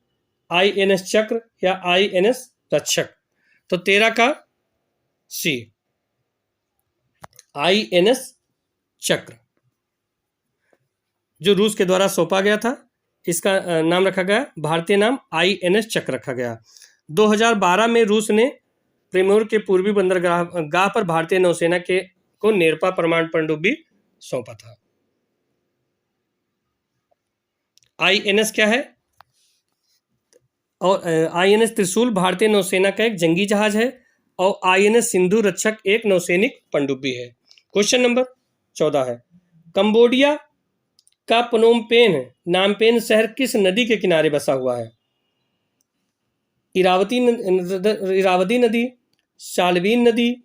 INS चक्र या INS रक्षक। तो 13 का सी, INS चक्र, जो रूस के द्वारा सौंपा गया था, इसका नाम रखा गया, भारतीय नाम INS चक्र रखा गया। 2012 में रूस ने प्रिमोर के पूर्वी बंदरगाह पर भारतीय नौसेना को नेरपा परमाणु पनडुब्बी सौंपा था। INS क्या है? और INS त्रिशूल भारतीय नौसेना का एक जंगी जहाज है और INS सिंधु रक्षक एक नौसैनिक पनडुब्बी है। क्वेश्चन नंबर 14 है, कंबोडिया का प्नोम पेन नामपेन शहर किस नदी के किनारे बसा हुआ है? इरावदी नदी, शाल्वीन नदी,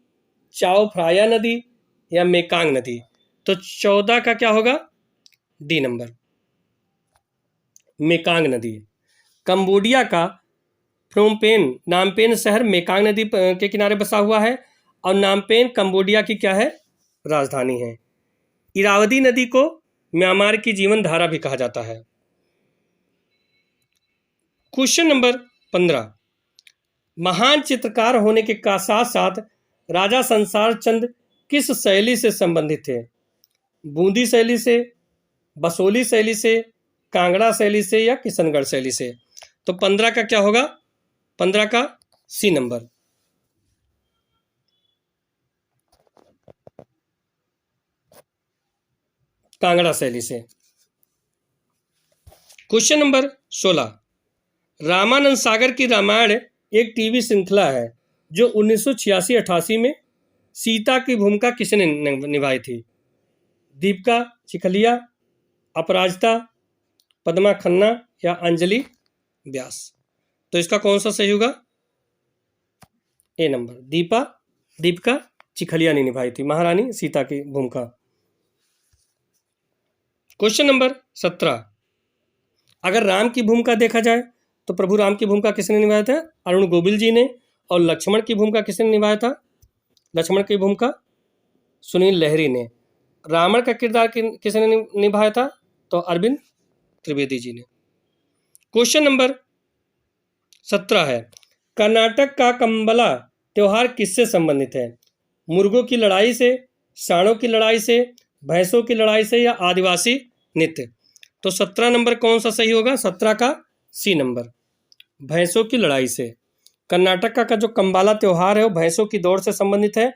चाओ फ्राया नदी या मेकांग नदी। तो 14 का क्या होगा? डी नंबर, मेकांग नदी। कंबोडिया का प्नोम पेन नामपेन शहर मेकांग नदी के किनारे बसा हुआ है और नामपेन कंबोडिया की क्या है? राजधानी है। इरावदी नदी को म्यांमार की जीवन धारा भी कहा जाता है। क्वेश्चन नंबर 15, महान चित्रकार होने के साथ साथ राजा संसार चंद किस शैली से संबंधित थे? बूंदी शैली से, बसोली शैली से, कांगड़ा शैली से या किशनगढ़ शैली से। तो 15 का क्या होगा? 15 का सी नंबर, कांगड़ा शैली से। क्वेश्चन नंबर 16, रामानंद सागर की रामायण एक टीवी श्रृंखला है जो 1986-88 में सीता की भूमिका किसने निभाई थी? दीपिका चिखलिया, अपराजिता, पद्मा खन्ना या अंजलि व्यास। तो इसका कौन सा सही होगा? ए नंबर, दीपिका चिखलिया ने निभाई थी महारानी सीता की भूमिका। क्वेश्चन नंबर 17, अगर राम की भूमिका देखा जाए तो प्रभु राम की भूमिका किसने निभाया था? अरुण गोविल जी ने। और लक्ष्मण की भूमिका किसने निभाया था? लक्ष्मण की भूमिका सुनील लहरी ने। रावण का किरदार किसने निभाया था? तो अरविंद त्रिवेदी जी ने। क्वेश्चन नंबर 17 है, कर्नाटक का कंबला त्योहार किससे संबंधित है? मुर्गों की लड़ाई से, सांडों की लड़ाई से, भैंसों की लड़ाई से या आदिवासी नृत्य। तो 17 नंबर कौन सा सही होगा? 17 का सी नंबर, भैंसों की लड़ाई से। कर्नाटक का जो कंबाला त्योहार है वो भैंसों की दौड़ से संबंधित है।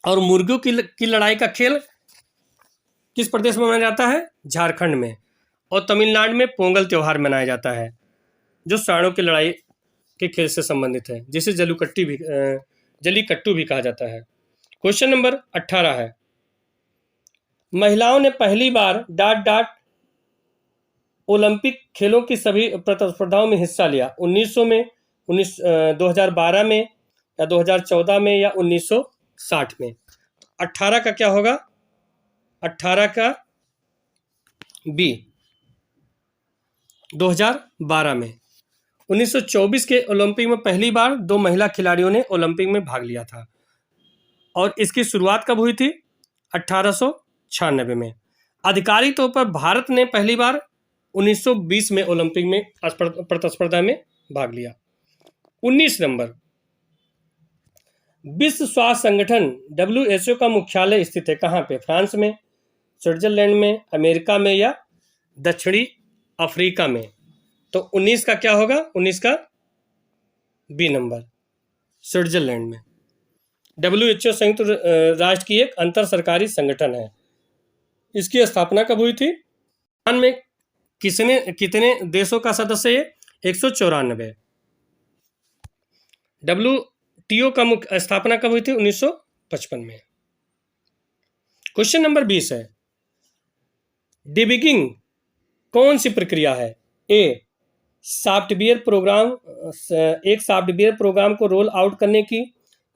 और मुर्गियों की लड़ाई का खेल किस प्रदेश में मनाया जाता है? झारखंड में। और तमिलनाडु में पोंगल त्योहार मनाया जाता है जो सांडों की लड़ाई के खेल से संबंधित है, जिसे जलीकट्टू भी कहा जाता है। क्वेश्चन नंबर 18 है, महिलाओं ने पहली बार डाट ओलंपिक खेलों की सभी प्रतिस्पर्धाओं में हिस्सा लिया? 1900 में, 2012 में या 2014 में या 1960 में। 18 का क्या होगा? 18 का बी, 2012 में। 1924 के ओलंपिक में पहली बार 2 महिला खिलाड़ियों ने ओलंपिक में भाग लिया था और इसकी शुरुआत कब हुई थी? 1896 में। आधिकारिक तौर पर भारत ने पहली बार 1920 में ओलंपिक में प्रतिस्पर्धा में भाग लिया। 19 नंबर, विश्व स्वास्थ्य संगठन WHO का मुख्यालय स्थित है कहाँ पे? फ्रांस में, स्विट्जरलैंड में, अमेरिका में या दक्षिणी अफ्रीका में? तो 19 का क्या होगा? 19 का बी नंबर, स्विट्जरलैंड में। WHO संयुक्त राष्ट्र की एक अंतर सरकारी संगठन है। इसकी स्थापना कब हुई थी? में कितने देशों का सदस्य है? 194। WTO का मुख्य स्थापना कब हुई थी? 1955 में। क्वेश्चन नंबर 20 है, डिबगिंग कौन सी प्रक्रिया है? एक सॉफ्टवेयर प्रोग्राम को रोल आउट करने की,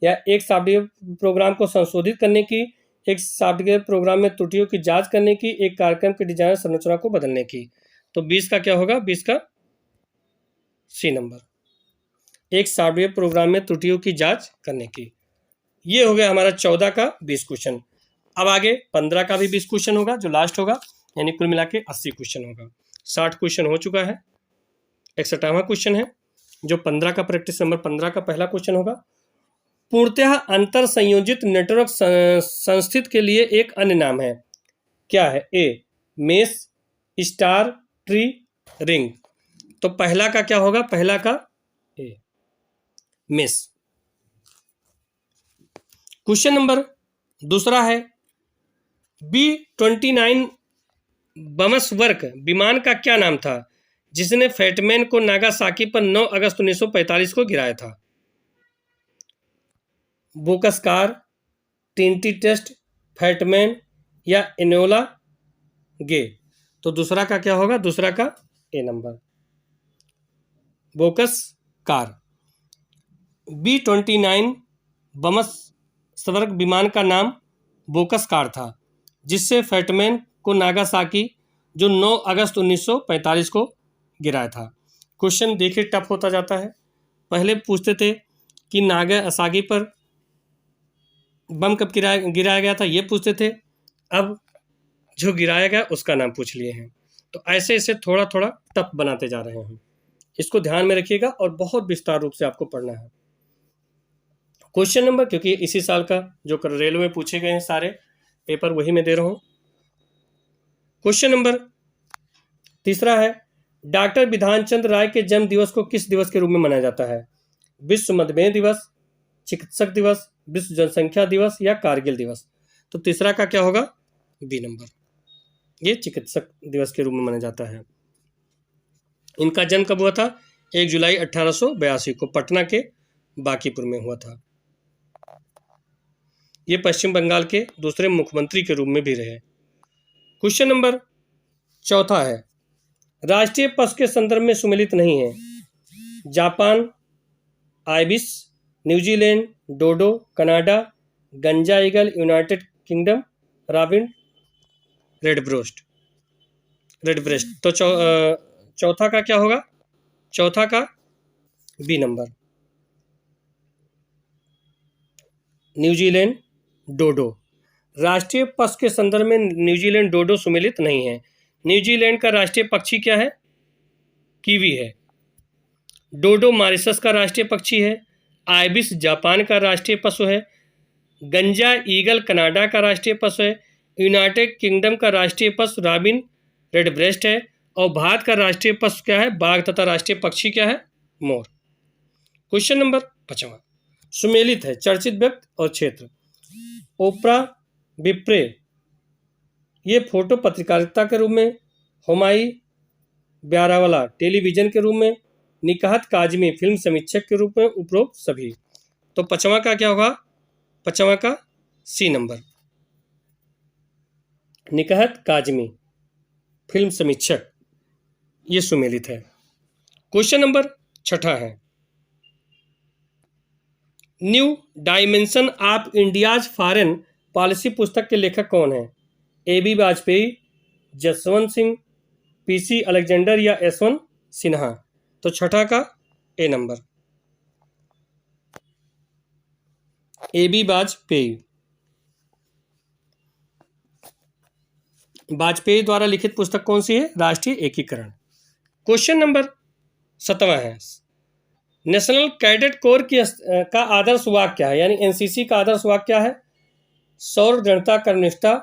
या एक सॉफ्टवेयर प्रोग्राम को संशोधित करने की, एक सॉफ्टवेयर प्रोग्राम में त्रुटियों की जांच करने की, एक कार्यक्रम के डिजाइन संरचना को बदलने की। तो 20 का क्या होगा? 20 का सी नंबर, एक सॉफ्टवेयर प्रोग्राम में त्रुटियों की जांच करने की। ये हो गया हमारा 14 का 20 क्वेश्चन। अब आगे 15 का भी 20 क्वेश्चन होगा, जो लास्ट होगा, यानी कुल मिला के 80 क्वेश्चन होगा। 60 क्वेश्चन हो चुका है, 61वां क्वेश्चन है, जो 15 का प्रैक्टिस नंबर 15 का पहला क्वेश्चन होगा। पूर्णतः अंतर संयोजित नेटवर्क संस्थित के लिए एक अन्य नाम है, क्या है? ए मेश, स्टार, ट्री, रिंग। तो पहला का क्या होगा? पहला का ए मेश। क्वेश्चन नंबर दूसरा है, B-29 बमसवर्क विमान का क्या नाम था जिसने फैटमैन को नागासाकी पर 9 अगस्त 1945 को गिराया था? बोकसकार, ट्रिनिटी टेस्ट, फैटमैन या एनोला गे? तो दूसरा का क्या होगा? दूसरा का ए नंबर, बोकसकार। B-29 बमसवर्क विमान का नाम बोकसकार था, जिससे फैटमैन को नागासाकी जो 9 अगस्त 1945 को गिराया था। क्वेश्चन देखिए टफ होता जाता है। पहले पूछते थे कि नागासाकी पर बम कब गिराया गया था, ये पूछते थे। अब जो गिराया गया उसका नाम पूछ लिए हैं। तो ऐसे ऐसे थोड़ा थोड़ा टफ बनाते जा रहे हैं। इसको ध्यान में रखिएगा और बहुत विस्तार रूप से आपको पढ़ना है। क्वेश्चन नंबर, क्योंकि इसी साल का जो रेलवे में पूछे गए हैं सारे पेपर, वही मैं दे रहा हूँ। क्वेश्चन नंबर तीसरा है, डॉक्टर विधान चंद्र राय के जन्म दिवस को किस दिवस के रूप में मनाया जाता है? विश्व मधुमेह दिवस, चिकित्सक दिवस, विश्व जनसंख्या दिवस या कारगिल दिवस? तो तीसरा का क्या होगा? बी नंबर, ये चिकित्सक दिवस के रूप में माना जाता है। इनका जन्म कब हुआ था? 1 जुलाई 1882 को पटना के बांकीपुर में हुआ था। ये पश्चिम बंगाल के दूसरे मुख्यमंत्री के रूप में भी रहे। क्वेश्चन नंबर चौथा है, राष्ट्रीय पशु के संदर्भ में सुमेलित नहीं है। जापान आइबिस, न्यूजीलैंड डोडो, कनाडा गंजा ईगल, यूनाइटेड किंगडम रॉबिन रेडब्रेस्ट। तो चौथा का क्या होगा? चौथा का बी नंबर, न्यूजीलैंड डोडो। राष्ट्रीय पशु के संदर्भ में न्यूजीलैंड डोडो सुमेलित नहीं है। न्यूजीलैंड का राष्ट्रीय पक्षी क्या है? कीवी है। डोडो मॉरिशस का राष्ट्रीय पक्षी है। आइबिस जापान का राष्ट्रीय पशु है। गंजा ईगल कनाडा का राष्ट्रीय पशु है। यूनाइटेड किंगडम का राष्ट्रीय पशु रॉबिन रेडब्रेस्ट है। और भारत का राष्ट्रीय पशु क्या है? बाघ। तथा राष्ट्रीय पक्षी क्या है? मोर। क्वेश्चन नंबर 5वां, सुमेलित है चर्चित व्यक्ति और क्षेत्र। ओपरा विफ्रे ये फोटो पत्रकारिता के रूप में, हुमायूं ब्यारावाला टेलीविजन के रूप में, निकाहत काजमी फिल्म समीक्षक के रूप में, उपरोक्त सभी। तो 5वां का क्या होगा? 5वां का सी नंबर, निकाहत काजमी फिल्म समीक्षक, ये सुमेलित है। क्वेश्चन नंबर 6 है, new dimension of India's foreign policy पुस्तक के लेखक कौन है? AB Vajpayee, Jaswant Singh, PC Alexander या यशवंत सिन्हा? तो 6 का A number, AB Vajpayee. Vajpayee द्वारा लिखित पुस्तक कौन सी है? राष्ट्रीय एकीकरण। क्वेश्चन नंबर 7वां है, नेशनल कैडेट कोर का आदर्श वाक्य क्या है? यानी एनसीसी का आदर्श वाक्य क्या है? शौर्य, दृढ़ता, कर्मनिष्ठा,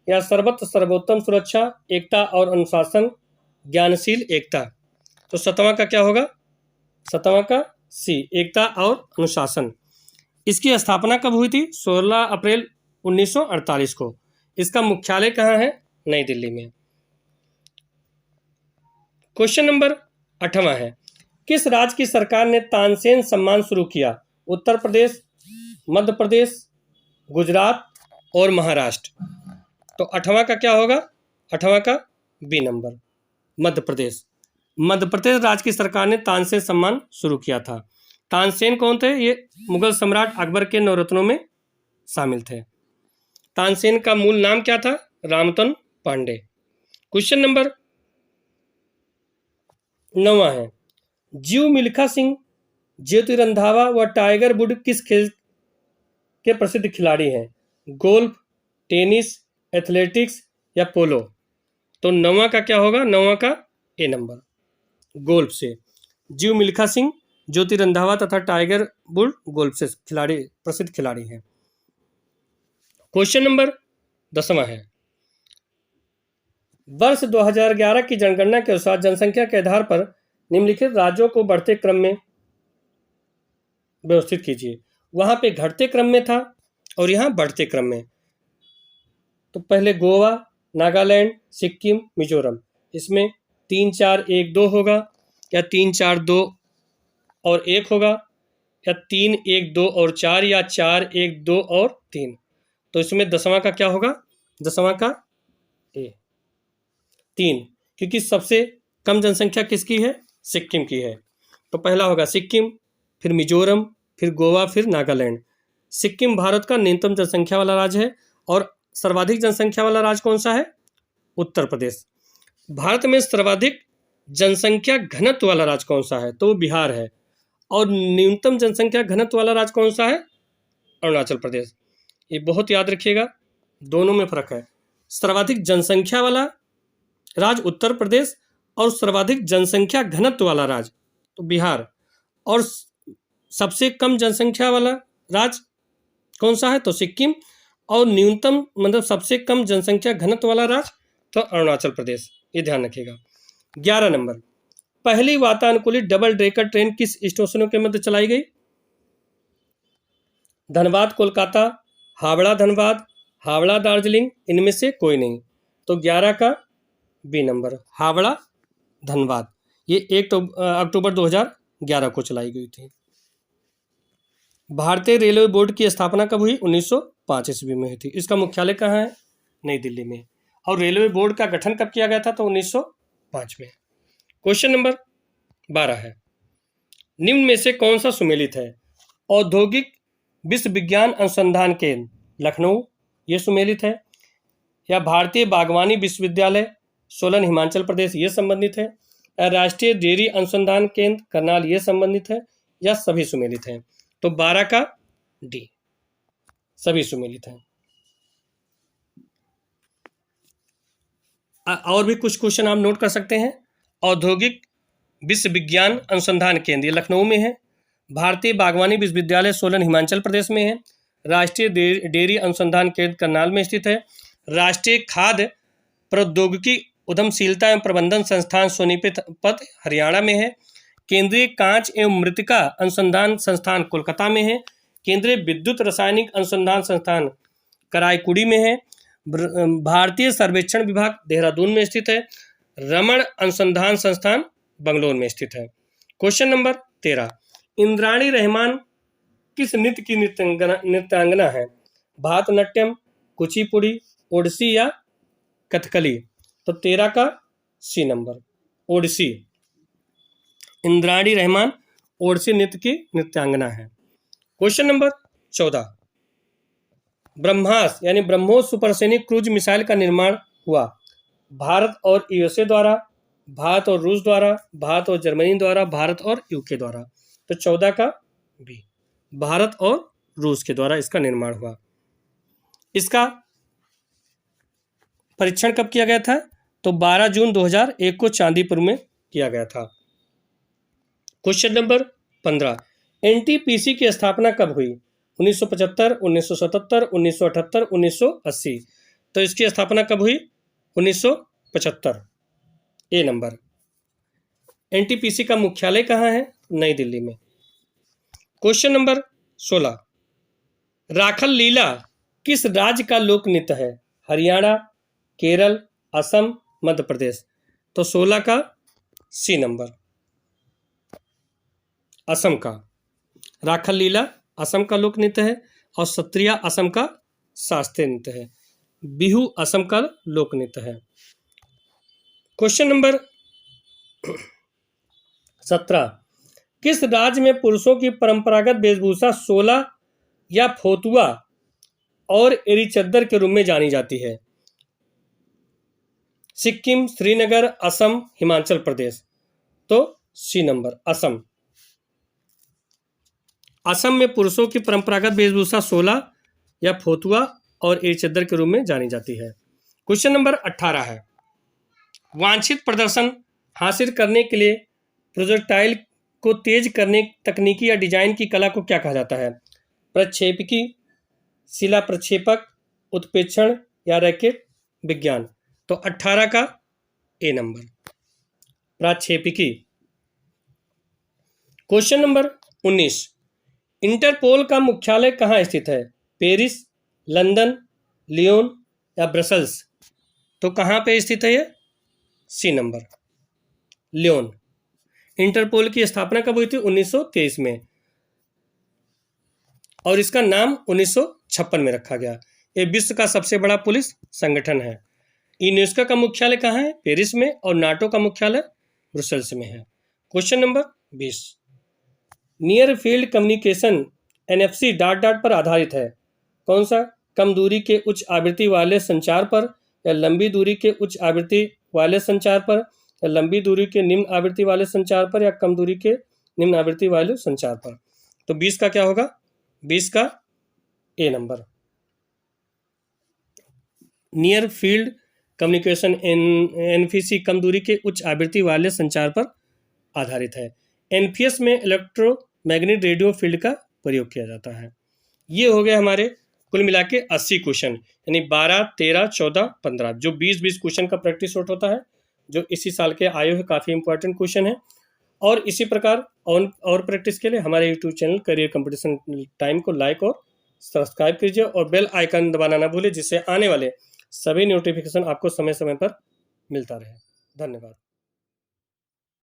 या सर्वत्र सर्वोत्तम सुरक्षा, एकता और अनुशासन, ज्ञानशील एकता। तो 7वां का क्या होगा? 7वां का सी, एकता और अनुशासन। इसकी स्थापना कब हुई थी? 16 अप्रैल 1948 को। इसका मुख्यालय कहाँ है? नई दिल्ली में। क्वेश्चन नंबर 8वां है, किस राज्य की सरकार ने तानसेन सम्मान शुरू किया? उत्तर प्रदेश, मध्य प्रदेश, गुजरात और महाराष्ट्र। तो 8वां का क्या होगा? 8वां का बी नंबर, मध्य प्रदेश। मध्य प्रदेश राज्य की सरकार ने तानसेन सम्मान शुरू किया था। तानसेन कौन थे? ये मुगल सम्राट अकबर के नवरत्नों में शामिल थे। तानसेन का मूल नाम क्या था? रामतन पांडे। क्वेश्चन नंबर 9वां है, जीव मिल्खा सिंह, ज्योति रंधावा व टाइगर वुड किस खेल के प्रसिद्ध खिलाड़ी हैं? गोल्फ, टेनिस, एथलेटिक्स या पोलो। तो 9वां का क्या होगा? 9वां का ए नंबर, गोल्फ से। जीव मिल्खा सिंह, ज्योति रंधावा तथा टाइगर वुड गोल्फ से प्रसिद्ध खिलाड़ी हैं। क्वेश्चन नंबर 10वां है, वर्ष 2011 की जनगणना के अनुसार जनसंख्या के आधार पर निम्नलिखित राज्यों को बढ़ते क्रम में व्यवस्थित कीजिए। वहां पे घटते क्रम में था और यहाँ बढ़ते क्रम में। तो पहले गोवा, नागालैंड, सिक्किम, मिजोरम। इसमें 3 4 1 2 होगा, या 3 4 2 और 1 होगा, या 3 1 2 और 4, या 4 1 2 और 3। तो इसमें 10वां का क्या होगा? 10वां का ए 3, क्योंकि सबसे कम जनसंख्या किसकी है? सिक्किम की है। तो पहला होगा सिक्किम, फिर मिजोरम, फिर गोवा, फिर नागालैंड। सिक्किम भारत का न्यूनतम जनसंख्या वाला राज्य है। और सर्वाधिक जनसंख्या वाला राज्य कौन सा है? उत्तर प्रदेश। भारत में सर्वाधिक जनसंख्या घनत्व वाला राज्य कौन सा है? तो वो बिहार है। और न्यूनतम जनसंख्या घनत्व वाला राज्य कौन सा है? अरुणाचल प्रदेश। ये बहुत याद रखिएगा, दोनों में फर्क है। सर्वाधिक जनसंख्या वाला राज्य उत्तर प्रदेश, और सर्वाधिक जनसंख्या घनत्व वाला राज्य तो बिहार। और सबसे कम जनसंख्या वाला राज्य कौन सा है? तो सिक्किम। और न्यूनतम मतलब सबसे कम जनसंख्या घनत्व वाला राज्य तो अरुणाचल प्रदेश। ये ध्यान रखिएगा। 11 नंबर, पहली वातानुकूलित डबल डेकर ट्रेन किस स्टेशनों के मध्य चलाई गई? धनबाद कोलकाता, हावड़ा धनबाद, हावड़ा दार्जिलिंग, इनमें से कोई नहीं। तो 11 का बी नंबर, हावड़ा धनबाद। ये 1 अक्टूबर 2011 को चलाई गई थी। भारतीय रेलवे बोर्ड की स्थापना कब हुई? 1905 ईस्वी में हुई थी। इसका मुख्यालय कहाँ है? नई दिल्ली में। और रेलवे बोर्ड का गठन कब किया गया था? तो 1905 में। क्वेश्चन नंबर 12 है, निम्न में से कौन सा सुमेलित है? औद्योगिक विश्वविज्ञान अनुसंधान केंद्र लखनऊ, ये सुमेलित है। या भारतीय बागवानी विश्वविद्यालय सोलन हिमाचल प्रदेश, ये संबंधित है। या राष्ट्रीय डेयरी अनुसंधान केंद्र करनाल, ये संबंधित है। या सभी सुमेलित हैं। तो 12 का डी, सभी सुमेलित हैं। और भी कुछ क्वेश्चन आप नोट कर सकते हैं। औद्योगिक विश्वविज्ञान अनुसंधान केंद्र ये लखनऊ में है। भारतीय बागवानी विश्वविद्यालय सोलन हिमाचल प्रदेश में है। राष्ट्रीय डेयरी अनुसंधान केंद्र करनाल में स्थित है। राष्ट्रीय खाद्य प्रौद्योगिकी उद्यमशीलता एवं प्रबंधन संस्थान सोनीपत हरियाणा में है। केंद्रीय कांच एवं मृतिका अनुसंधान संस्थान कोलकाता में है। केंद्रीय विद्युत रासायनिक अनुसंधान संस्थान कराईकुड़ी में है। भारतीय सर्वेक्षण विभाग देहरादून में स्थित है। रमण अनुसंधान संस्थान बंगलोर में स्थित है। क्वेश्चन नंबर 13, इंद्राणी रहमान किस नृत्य की नृत्यांगना है? भारतनाट्यम, कुचिपुड़ी, ओडिसी या कथकली। तो 13 का सी नंबर, ओडिसी। इंद्राणी रहमान ओडिसी नृत्य की नृत्यांगना है। क्वेश्चन नंबर 14, ब्रह्मास यानी ब्रह्मोस सुपरसोनिक क्रूज मिसाइल का निर्माण हुआ भारत और यूएसए द्वारा, भारत और रूस द्वारा, भारत और जर्मनी द्वारा, भारत और यूके द्वारा। तो 14 का बी, भारत और रूस के द्वारा इसका निर्माण हुआ। इसका परीक्षण कब किया गया था? तो 12 जून 2001 को चांदीपुर में किया गया था। क्वेश्चन नंबर 15, एनटीपीसी की स्थापना कब हुई? 1975, 1977, 1978, 1980। तो इसकी स्थापना कब हुई? 1975, ए नंबर। एनटीपीसी का मुख्यालय कहाँ है? नई दिल्ली में। क्वेश्चन नंबर 16, राखल लीला किस राज्य का लोक नृत्य है? हरियाणा, केरल, असम, मध्य प्रदेश। तो 16 का सी नंबर, असम का। राखल लीला असम का लोक नृत्य है और सत्रिया असम का शास्त्रीय नृत्य है। बिहू असम का लोक नृत्य है। क्वेश्चन नंबर 17, किस राज्य में पुरुषों की परंपरागत वेशभूषा सोला या फोतुआ और एरी चद्दर के रूप में जानी जाती है? सिक्किम, श्रीनगर, असम, हिमाचल प्रदेश। तो सी नंबर, असम। असम में पुरुषों की परंपरागत वेशभूषा सोला या फोतुआ और एरी चद्दर के रूप में जानी जाती है। क्वेश्चन नंबर 18 है, वांछित प्रदर्शन हासिल करने के लिए प्रोजेक्टाइल को तेज करने तकनीकी या डिजाइन की कला को क्या कहा जाता है? प्रक्षेपकी, शिला प्रक्षेपक, उत्प्रेक्षण या रैकेट विज्ञान। तो 18 का A number, प्रक्षेपकी। Question number 19, interpole का मुख्यालय कहाँ स्थित है? पेरिस, लंदन, लियोन या ब्रसल्स। तो कहाँ पे स्थित है ये? सी नंबर, लियोन। इंटरपोल की स्थापना कब हुई थी? 1923 में और इसका नाम 1956 में रखा गया। ये विश्व का सबसे बड़ा पुलिस संगठन है। यूनेस्को का मुख्यालय कहाँ है? पेरिस में और नाटो का मुख्यालय ब्रुसेल्स में है। Question number 20, near field communication NFC dot dot पर आधारित है। कौन सा? कम दूरी के उच्च आवृत्ति वाले संचार पर या लंबी दूरी के उच्च आवृत्ति वाले संचार पर या लंबी दूरी के निम्न आवृत्ति वाले संचार पर या कम दूरी के निम्न आवृत्ति वाले संचार पर। तो 20 का क्या होगा? 20 का A number, near field communication NFC कम दूरी के उच्च आवृत्ति वाले संचार पर आधारित है। एनपीएस में इलेक्ट्रोमैग्नेटिक रेडियो फील्ड का प्रयोग किया जाता है। ये हो गए हमारे कुल मिला के 80 क्वेश्चन, यानी 12, 13, 14, 15, जो 20-20 क्वेश्चन का प्रैक्टिस सेट होता है, जो इसी साल के आए हुए काफ़ी इंपॉर्टेंट क्वेश्चन है। और इसी प्रकार और प्रैक्टिस के लिए हमारे YouTube channel career competition time को लाइक और सब्सक्राइब कीजिए और बेल आइकन दबाना ना भूलिए, जिससे आने वाले सभी नोटिफिकेशन आपको समय समय पर मिलता रहे। धन्यवाद।